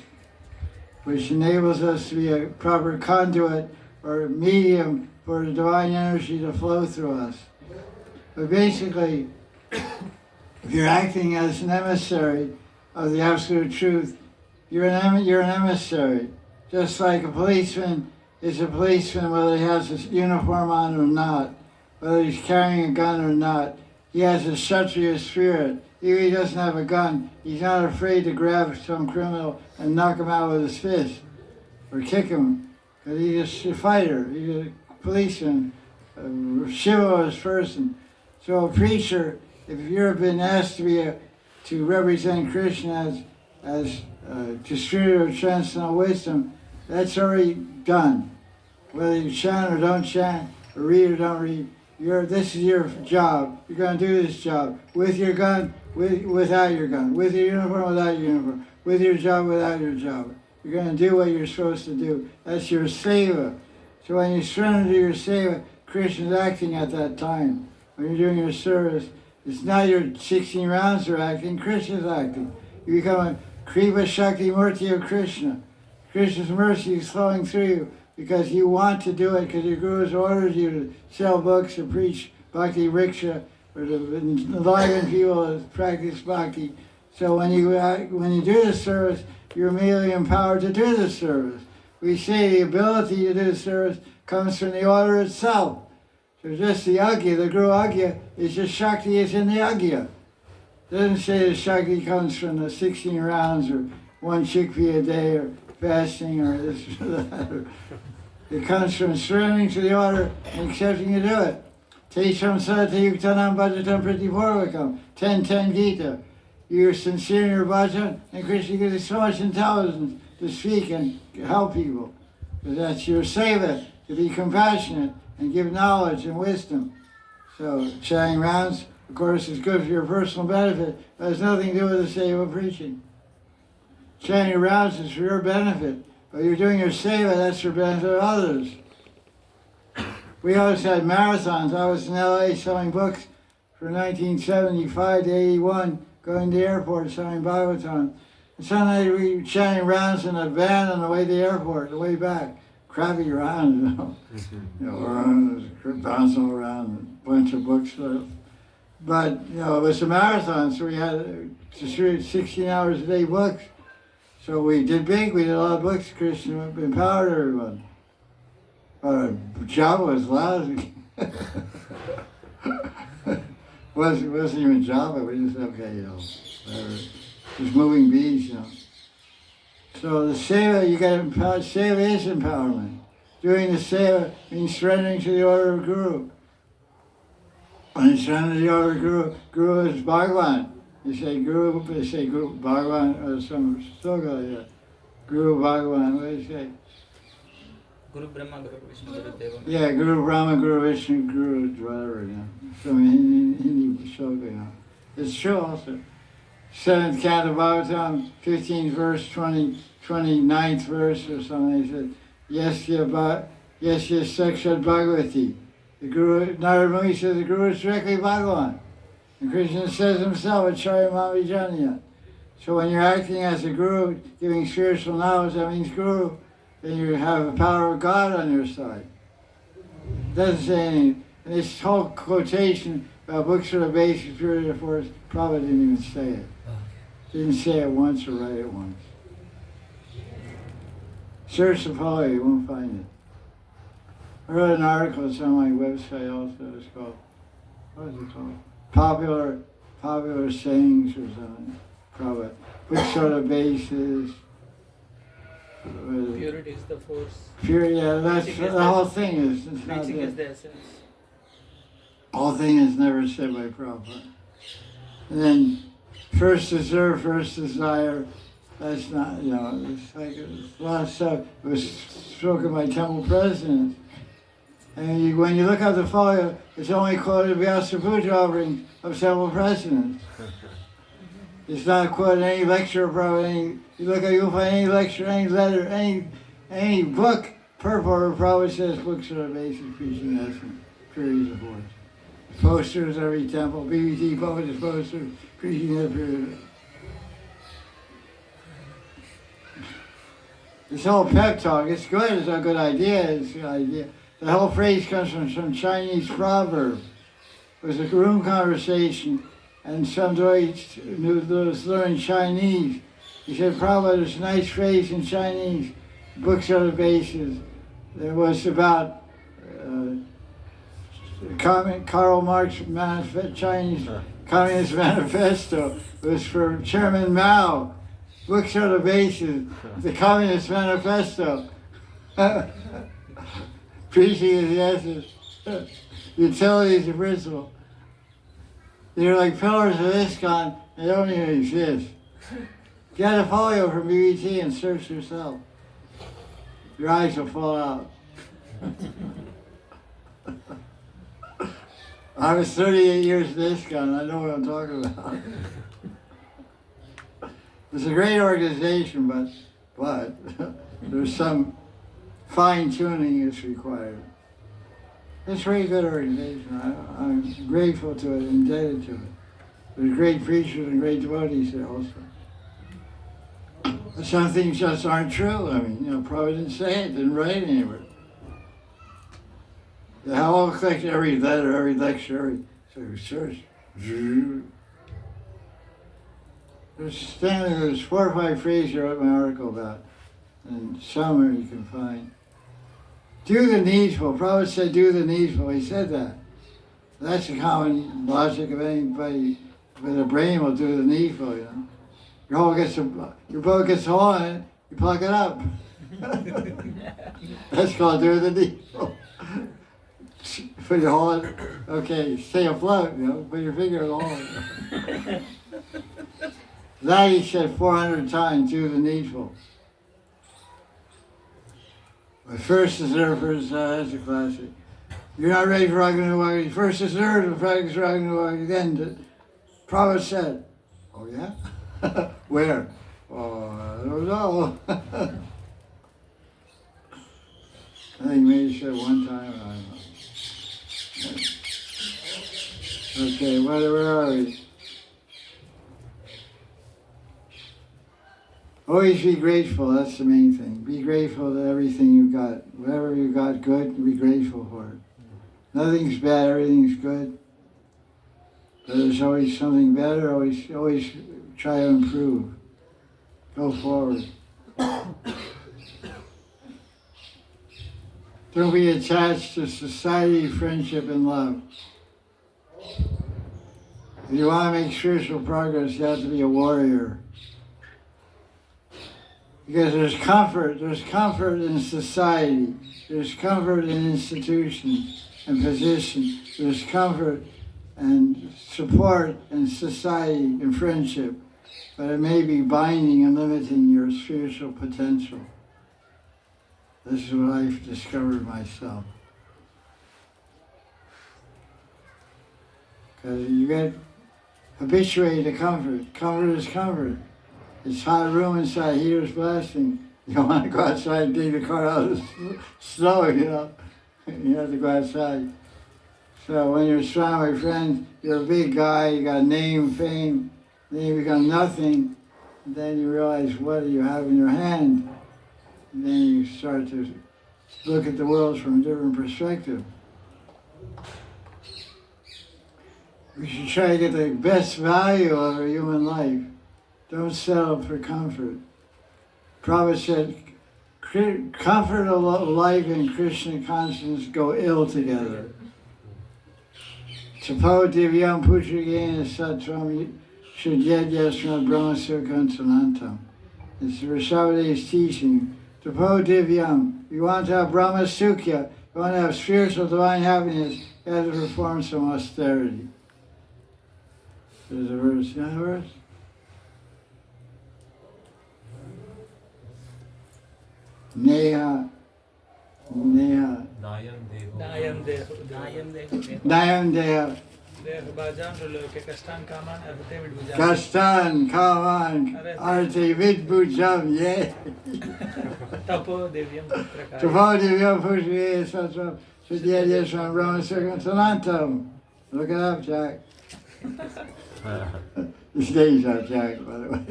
which enables us to be a proper conduit or medium for the divine energy to flow through us. But basically, if you're acting as an emissary of the absolute truth, you're an emissary. Just like a policeman is a policeman whether he has a uniform on or not, whether he's carrying a gun or not. He has a Kshatriya spirit. Even if he doesn't have a gun, he's not afraid to grab some criminal and knock him out with his fist or kick him, because he's a fighter, he's a policeman, a chivalrous person. So a preacher, if you've been asked to represent Krishna as distributor of transcendental wisdom, that's already done. Whether you chant or don't chant, or read or don't read, this is your job. You're going to do this job with your gun, without your gun, with your uniform, without your uniform, with your job, without your job. You're going to do what you're supposed to do. That's your seva. So when you surrender to your seva, Krishna's acting at that time. When you're doing your service, it's not your 16 rounds are acting, Krishna's acting. You become a Kripa Shakti Murti of Krishna. Krishna's mercy is flowing through you because you want to do it, because your Guru has ordered you to sell books, to preach Bhakti Riksha, or to enliven people to practice Bhakti. So when you do the service, you're immediately empowered to do the service. We say the ability to do the service comes from the order itself. So just the Agya, the Guru Agya, is just Shakti is in the Agya. It doesn't say the Shakti comes from the 16 rounds or one chickpea a day or fasting or this or that. It comes from surrendering to the order and accepting to do it. Tesham Sata Yuktanam Bhajatam Pratipurvakam, 10:10 Gita. you're sincere in your bhajan, and Krishna gives you so much intelligence to speak and help people. Because that's your seva, to be compassionate and give knowledge and wisdom. So chanting rounds, of course, is good for your personal benefit, but it has nothing to do with the seva preaching. Chanting rounds is for your benefit, but you're doing your seva, that's for benefit of others. We always had marathons. I was in LA selling books from 1975 to 81, going to the airport selling Bhagavatam. And sometimes we were chanting rounds in a van on the way to the airport, the way back. Crappy rounds, you know. Bouncing around, a bunch of books. But, you know, it was a marathon, so we had to shoot 16 hours a day books. So we did big, we did a lot of books. Krishna empowered everyone. But our job was lousy. wasn't even Java, we just, okay, you know, whatever. Just moving beads, you know. So the seva, you get empowered. Seva is empowerment. Doing the seva means surrendering to the order of Guru. When you surrender to the order of Guru, Guru is Bhagavan. You say Guru, they say Guru Bhagavan, or some sloga, yeah. Guru Bhagavan, what do you say? Guru Brahma, Guru Vishnu, Guru Deva. Yeah, Guru Brahma, Guru Vishnu, Guru whatever, you know. So Hindi sloga, you know. It's true also. 7th canto Bhagavatam, 15th verse, 29th verse or something. He said, Yasya Sakshat Bhagavati. The Guru, Narada Muni says the Guru is directly Bhagavan. And Krishna says himself, Acharya Mamijanya. So when you're acting as a Guru, giving spiritual knowledge, that means Guru, then you have the power of God on your side. It doesn't say anything. And this whole quotation about books are the basic purity of force, Prabhupada didn't even say it. Didn't say it once or write it once. Search the Pali, you won't find it. I wrote an article, it's on my website also, it's called, what is it called? Popular sayings or something. Prabhupada. Which sort of basis? Purity is the force. Purity, yeah, that's the whole thing is. It's not Preaching is that. the essence. Whole thing is never said by Prabhupada. And then, first deserve, first desire, that's not, you know, it's like a lot of stuff. It was spoken by temple presidents. And when you look at the folio, it's only quoted Vyasa Puja offerings of temple presidents. It's not quoted any lecture of Prabhupada. You'll find any lecture, any letter, any book, purport of Prabhupada says books are the basic preaching essence, periods of force. Posters every temple, BBT posters, preaching that period. This whole pep talk, it's good, it's a good idea, it's a good idea. The whole phrase comes from some Chinese proverb. It was a room conversation, and some boy was learning Chinese. He said, Prabhupada, there's a nice phrase in Chinese, books are the basis. It was about Karl Marx Chinese Communist Manifesto. It was for Chairman Mao. Books are the basis. The Communist Manifesto. Preaching is the essence. Utility is the principle. They're like pillars of ISKCON. They don't even exist. Get a folio from BBT and search yourself. Your eyes will fall out. I was 38 years in ISKCON. I know what I'm talking about. It's a great organization, but there's some fine-tuning is required. It's a very good organization. I'm grateful to it, indebted to it. There's great preachers and great devotees there also. But some things just aren't true. I mean, Prabhupada didn't say it, didn't write it anywhere. The whole collection, every letter, every lecture, every search. There's 4 or 5 phrases I wrote my article about, and some you can find. Do the needful. Prabhupada said, do the needful. He said that. That's the common logic of anybody with a brain will do the needful, Your boat gets a hole in it, you plug it up. That's called do the needful. Put your hole in, okay, stay afloat, put your finger in the hole. That he said 400 times, do the needful. But first is there, that's a classic. You're not ready for Ragnarok. First is there to practice Ragnarok. Then the Prophet said, oh yeah? Where? Oh, I don't know. I think maybe he said one time, I don't know. Okay, where are we? Always be grateful, that's the main thing. Be grateful to everything you've got. Whatever you've got good, be grateful for it. Nothing's bad, everything's good. But there's always something better, always try to improve. Go forward. Don't be attached to society, friendship, and love. If you want to make spiritual progress, you have to be a warrior. Because there's comfort in society, there's comfort in institutions and position, there's comfort and support in society and friendship, but it may be binding and limiting your spiritual potential. This is what I've discovered myself. Because you get habituated to comfort. Comfort is comfort. It's hot room inside, heater's blasting. You don't want to go outside and dig the car out of the snow, you know. You have to go outside. So when you're surrounded by friends, you're a big guy, you got name, fame, then you become nothing, and then you realize what you have in your hand. And then you start to look at the world from a different perspective. We should try to get the best value of our human life. Don't settle for comfort. Prabhupada said, comfort of life and Krishna consciousness go ill together. Tapo divyam putrigena sattvam shudyadya sma brahma sukhantanantam. It's the Rishabhade's teaching. Tapo divyam. You want to have Brahma Sukya, you want to have spiritual divine happiness, you have to perform some austerity. There's a verse. You know the verse? Neha. Nayam Deho. Nayam Deha. Kastan Kaman Arte Vidbujam Ye. Tapo Devyam Putraka. Tapo Divyam Putrika Sattvam Shuddhyadya Sri Brahma Sukhantanantam. Look it up, Jack. His name's not Jack, by the way.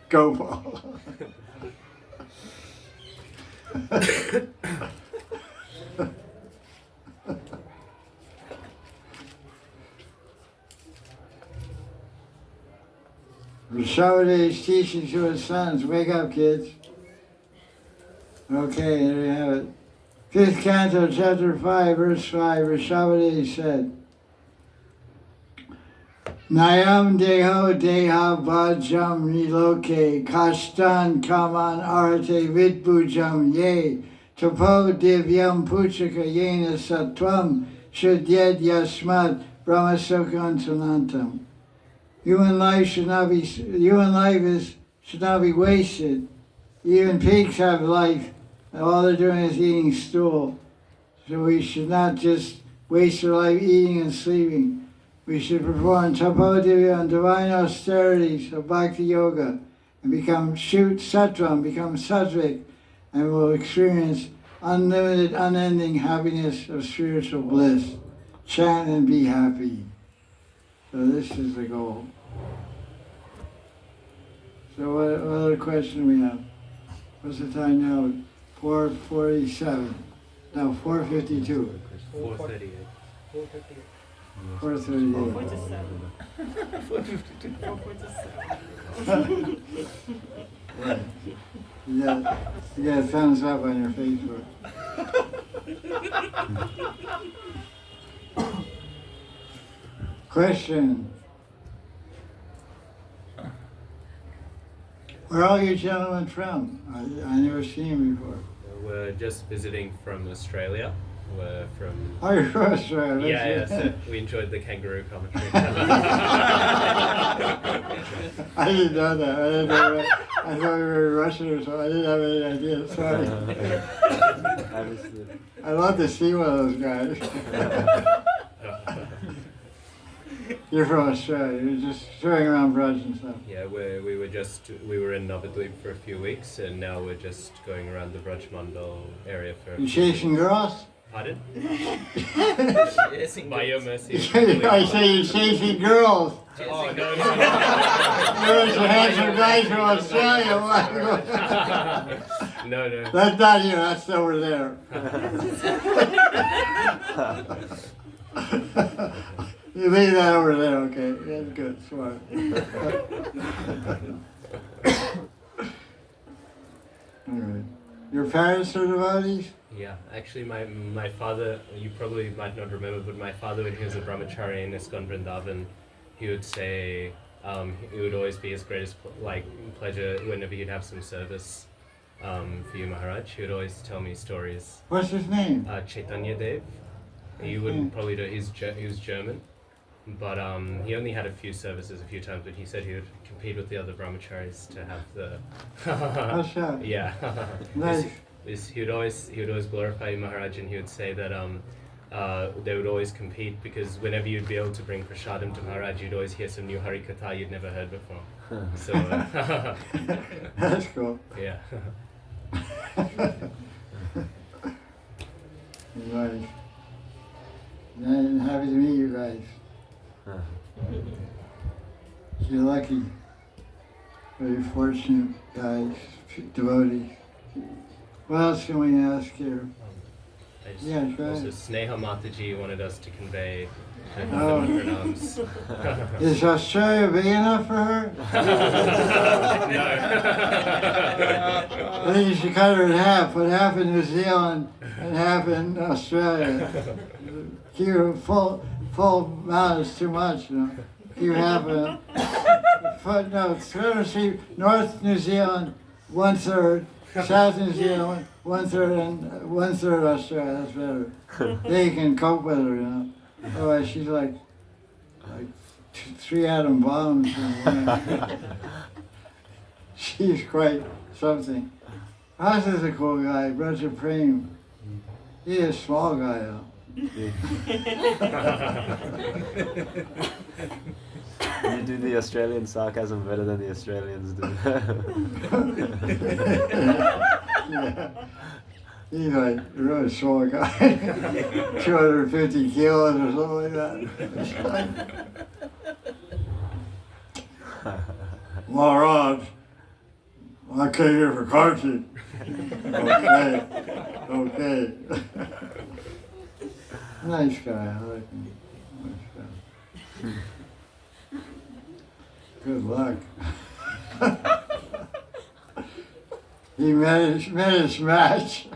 Gopal. Rishabhade is teaching to his sons, wake up kids. Okay, there you have it. 5th canto, chapter 5, verse 5, Rishabhade said, Nayam deho deha bhajam niloke kashtan kaman arte vidbujam ye tapo divyam putrika yena sattvam shudyad yasmad brahmasukhantanantam. Human life should not be wasted. Even pigs have life, and all they're doing is eating stool. So we should not just waste our life eating and sleeping. We should perform tapodivya and divine austerities of bhakti yoga and become sattvam, become sattvic, and will experience unlimited, unending happiness of spiritual bliss. Chant and be happy. So this is the goal. So what other question we have? What's the time now? 4:47. No, 4:52. 4:38. 4:38. 4:47. Right. You got a thumbs up on your Facebook. Question. Where are all you gentlemen from? I never seen you before. We're just visiting from Australia. were from. Oh, you're from Australia. Yeah, so we enjoyed the kangaroo commentary. I didn't know that. I didn't know that. I thought you were Russian or something. I didn't have any idea. Sorry. I'd love to see one of those guys. You're from Australia. You're just touring around Braj and stuff. Yeah, we were in Navadvip for a few weeks, and now we're just going around the Braj Mandal area for. You chasing girls? Pardon? Chasing By your girls. mercy. I say you're chasing girls. Oh, no. There's a handsome guys from Australia. No. That's not you. That's over there. You leave that over there, okay? That's good, smart. All right. Your parents are devotees? Yeah, actually, my father, you probably might not remember, but my father, when he was a brahmachari in ISKCON Vrindavan, he would say, it would always be his greatest pleasure whenever he'd have some service for you, Maharaj. He would always tell me stories. What's his name? Chaitanya Dev. You wouldn't probably know, he was German, but he only had a few services a few times, but he said he would compete with the other brahmacharis to have the... What's that? Yeah. Nice. He would always glorify Maharaj, and he would say that they would always compete because whenever you'd be able to bring prasadam to Maharaj, you'd always hear some new Hari Katha you'd never heard before. So That's cool. yeah. Nice. I'm happy to meet you guys. You're lucky. Very fortunate guys, devotees. What else can we ask here? Yeah, go ahead. Also, Sneha Mataji wanted us to convey her Oh. pranams. Is Australia big enough for her? I think you should cut her in half. Put half in New Zealand and half in Australia. Keep her full amount is too much, you know. Keep half of it. No, see, North New Zealand, 1/3. South New Zealand, 1/3, and 1/3 Australia. That's better. They can cope with her, you know. Otherwise, she's like 3 atom bombs. She's quite something. House is a cool guy, Brother Prem. He's a small guy, though. You do the Australian sarcasm better than the Australians do. Yeah. He's like a really small guy, 250 kilos or something like that. Maharaj, I came here for Kartik. Okay. Nice guy, I like him. Nice guy. Good luck. He met his match.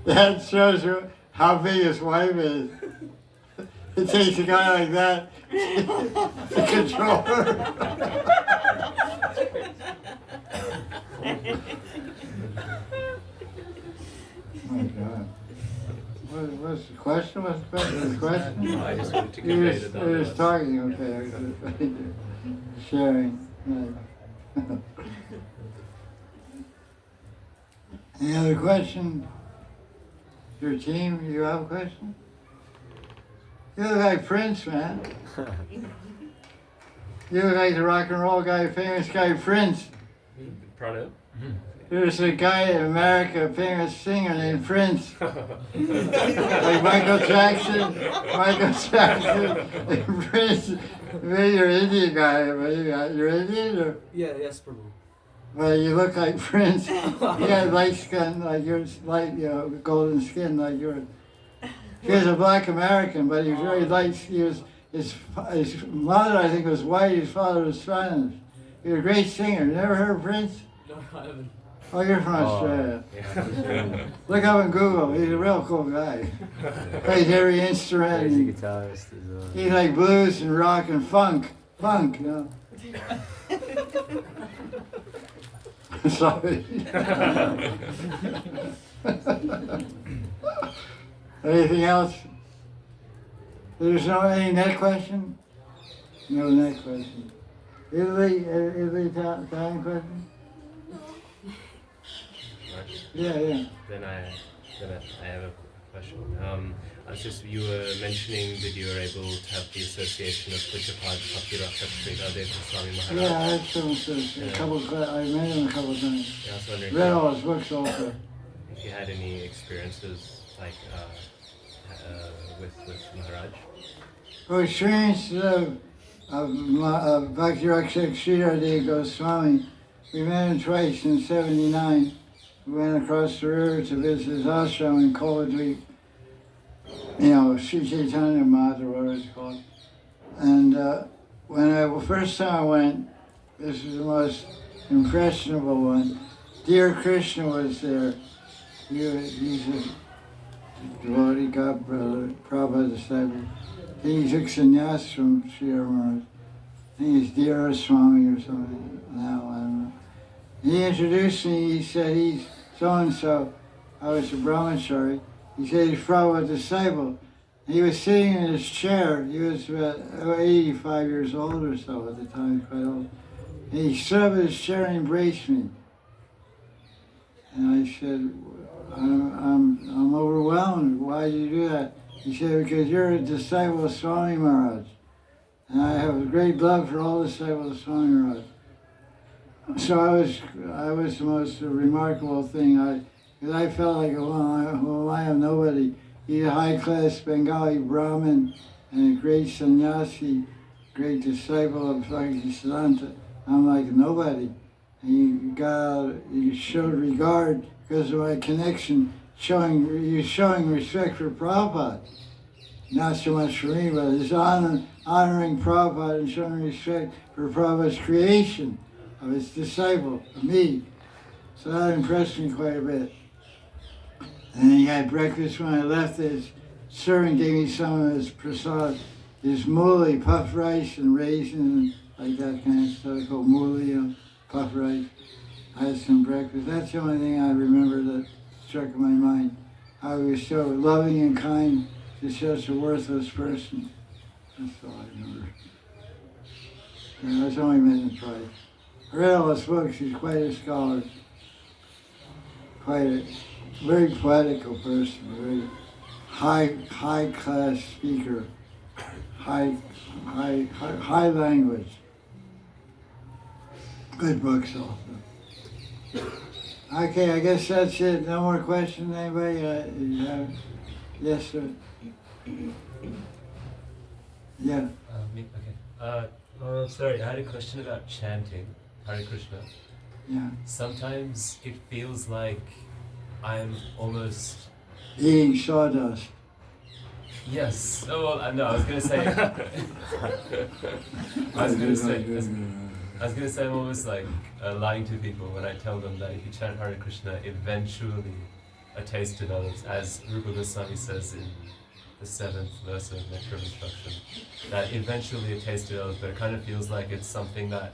That shows you how big his wife is. It takes a guy like that to control her. Oh my God. What's the question? What's the question? No, I just wanted to You're convey just, the you're just talking, okay. Sharing. Nice. Any other question? Your team, you have a question? You look like Prince, man. You look like the rock and roll guy, famous guy, Prince. Pranam? There's a guy in America, a famous singer named Prince. Like Michael Jackson, and Prince. Maybe you're an Indian guy, but you're Indian, or? Yes, Prabhu. Well, you look like Prince. You got light skin like yours, light, golden skin like yours. He was a black American, but he was very light. His mother, I think, was white. His father was Spanish. He was a great singer. You never heard of Prince? No, I haven't. Oh, you're from Australia. Look up on Google. He's a real cool guy. Plays every instrument. Crazy guitarist as well. He's like blues and rock and funk. Funk, you know. Sorry. Anything else? There's no any next question? No next question. Italy time question? Yeah. Then I have a question. You were mentioning that you were able to have the association of Pujapad Bhakti Rakshak Sri Radhe Swami Maharaj. Yeah, I had some association. I met him a couple of times. Yeah, I was wondering Read all his books also. if you had any experiences like with Maharaj. For experience of Bhakti Rakshak Sri Radhe Goswami, we met him twice in '79. We went across the river to visit his ashram in Koladweep. Sri Chaitanya Maharaj, what it's called. And first time I went, this was the most impressionable one. Dear Krishna was there. He's a devotee, God brother, Prabhupada disciple. I think he took sannyas from Sri Maharaj. I think he's Dear Swami or something now, I don't know. He introduced me, he said he's so-and-so. I was a brahmachari. He said he's Prabhupada's disciple. He was sitting in his chair. He was about 85 years old or so at the time, quite old. And he stood up in his chair and embraced me. And I said, I'm overwhelmed. Why did you do that? He said, because you're a disciple of Swami Maharaj. And I have a great love for all disciples of Swami Maharaj. So I was the most remarkable thing. Because I felt like, I am nobody. He's a high-class Bengali Brahmin and a great sannyasi, great disciple of siddhanta. I'm like nobody. He showed regard because of my connection, showing respect for Prabhupada. Not so much for me, but his honoring Prabhupada and showing respect for Prabhupada's creation of his disciple, of me. So that impressed me quite a bit. And he had breakfast when I left. His servant gave me some of his prasad, his mooli, puffed rice and raisins, like that kind of stuff, called mooli, puffed rice. I had some breakfast. That's the only thing I remember that struck in my mind. How he was so loving and kind to such a worthless person. That's all I remember. And I was only met him twice. I read all his books. He's quite a scholar. Quite a very poetical person, a very high class speaker, high language. Good books also. Okay, I guess that's it. No more questions, anybody? Yes, sir. Yeah. Me? Okay. Sorry, I had a question about chanting Hare Krishna. Yeah. Sometimes it feels like I'm almost eating sawdust. Yes. Oh well, no. I was gonna say. I was gonna say I'm almost like lying to people when I tell them that if you chant Hare Krishna, eventually a taste develops, as Rupa Goswami says in the 7th verse of Nectar of Instruction, that eventually a taste develops, but it kind of feels like it's something that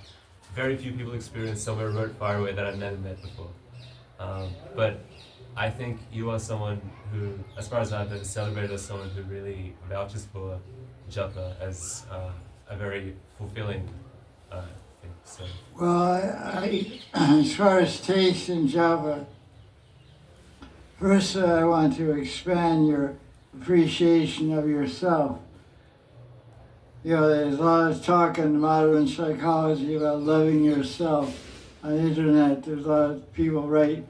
very few people experience somewhere far away that I've never met before. But I think you are someone who, as far as I've been celebrated as someone who really vouches for japa as a very fulfilling thing. So. Well, I as far as taste in japa, first I want to expand your appreciation of yourself. There's a lot of talk in modern psychology about loving yourself. On the internet, there's a lot of people write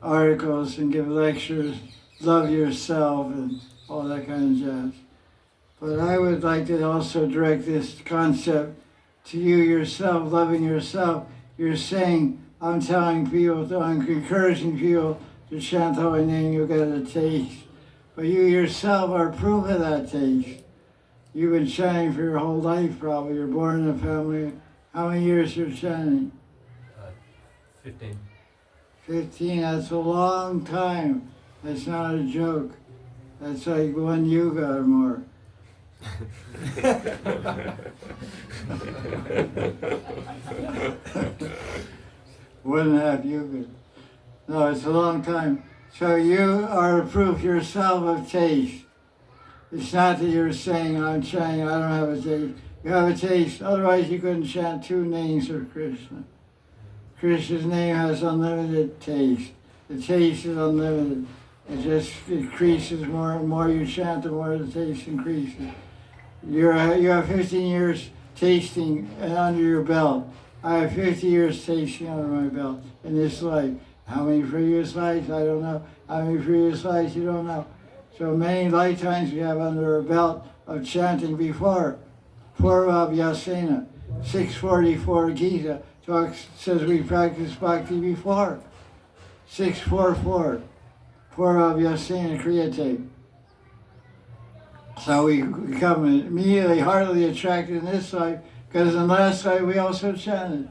articles and give lectures, love yourself and all that kind of jazz. But I would like to also direct this concept to you yourself, loving yourself. You're saying, I'm telling people, I'm encouraging people to chant holy name, you'll get a taste. But you yourself are proof of that taste. You've been chanting for your whole life probably. You're born in a family. How many years you're chanting? 15. 15, that's a long time. That's not a joke. That's like one yuga or more. Wouldn't have you been. No, it's a long time. So you are a proof yourself of taste. It's not that you're saying, I'm chanting, I don't have a taste. You have a taste, otherwise you couldn't chant 2 names of Krishna. Krishna's name has unlimited taste. The taste is unlimited. It just increases more and more you chant, the more the taste increases. You have 15 years tasting under your belt. I have 50 years tasting under my belt in this life. How many previous lives? I don't know. How many previous lives? You don't know. So many lifetimes we have under our belt of chanting before. Purva Vyasena, 644 Gita says we practice bhakti before. 644, Purva Vyasena Kriyate. So we become immediately heartily attracted in this life, because in last life we also chanted.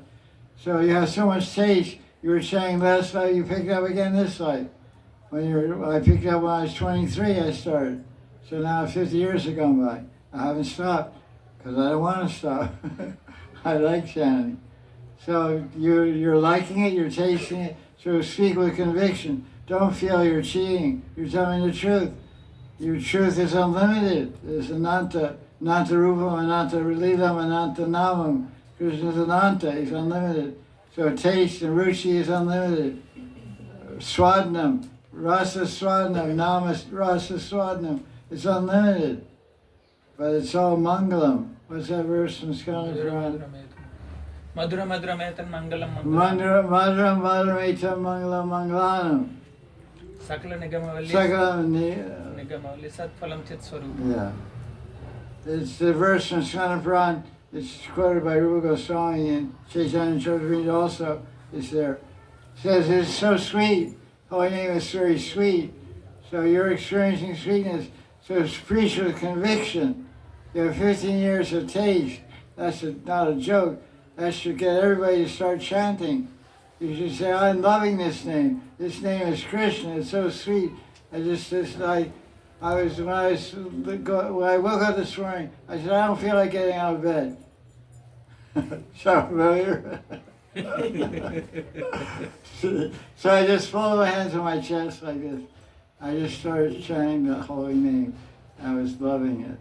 So you have so much taste, you were chanting last life, you picked up again this life. I picked up when I was 23, I started. So now 50 years have gone by. I haven't stopped, because I don't want to stop. I like chanting. So you're liking it, you're tasting it, so speak with conviction. Don't feel you're cheating, you're telling the truth. Your truth is unlimited. It's Ananta, Ananta Rupam, Ananta Lilam, Ananta Namam. Krishna is Ananta, he's unlimited. So taste and ruchi is unlimited. Swadnam, Rasa Swadnam, Nama Rasa Swadnam, it's unlimited. But it's all Mangalam. What's that verse from Skanda Puran? Madhura Madhura Metan Mangalam Madhura Madhura Madhura Mangalam Mangalanam. Sakala Nigamavali Nigamavali Satphalam Chit Swarupa. Yeah. It's the verse from Skanda Puran. It's quoted by Rupa Goswami and Chaitanya Charitamrita also is there. It says it's so sweet. Holy name is very sweet. So you're experiencing sweetness. So it's preached with conviction. You have 15 years of taste. That's not a joke. That should get everybody to start chanting. You should say, I'm loving this name. This name is Krishna. It's so sweet. When I woke up this morning, I said, I don't feel like getting out of bed. Sound familiar? So I just folded my hands on my chest like this. I just started chanting the holy name. I was loving it.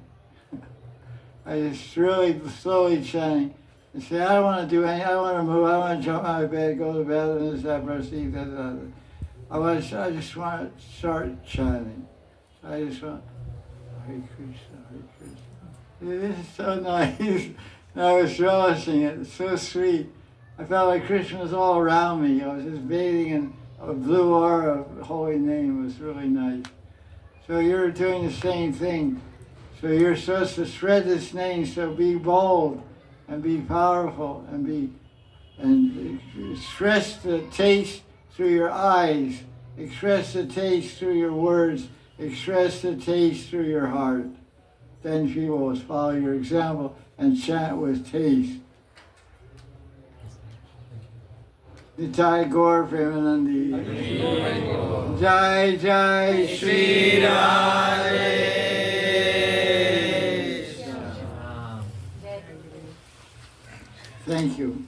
I just really slowly chanting. And say, I don't want to do anything. I don't want to move. I don't want to jump out of bed, go to bed, and this, that, proceed, that. I just want to start chanting. So I just want, Hare Krishna, Hare Krishna. It is so nice. And I was relishing it. It's so sweet. I felt like Krishna was all around me. I was just bathing in a blue aura of the holy name. It was really nice. So you're doing the same thing. So you're supposed to spread this name, so be bold and be powerful and express the taste through your eyes, express the taste through your words, express the taste through your heart. Then people will follow your example and chant with taste. Nitai Gaur Premanandi. Jaya Jaya Sri Radhe. Thank you.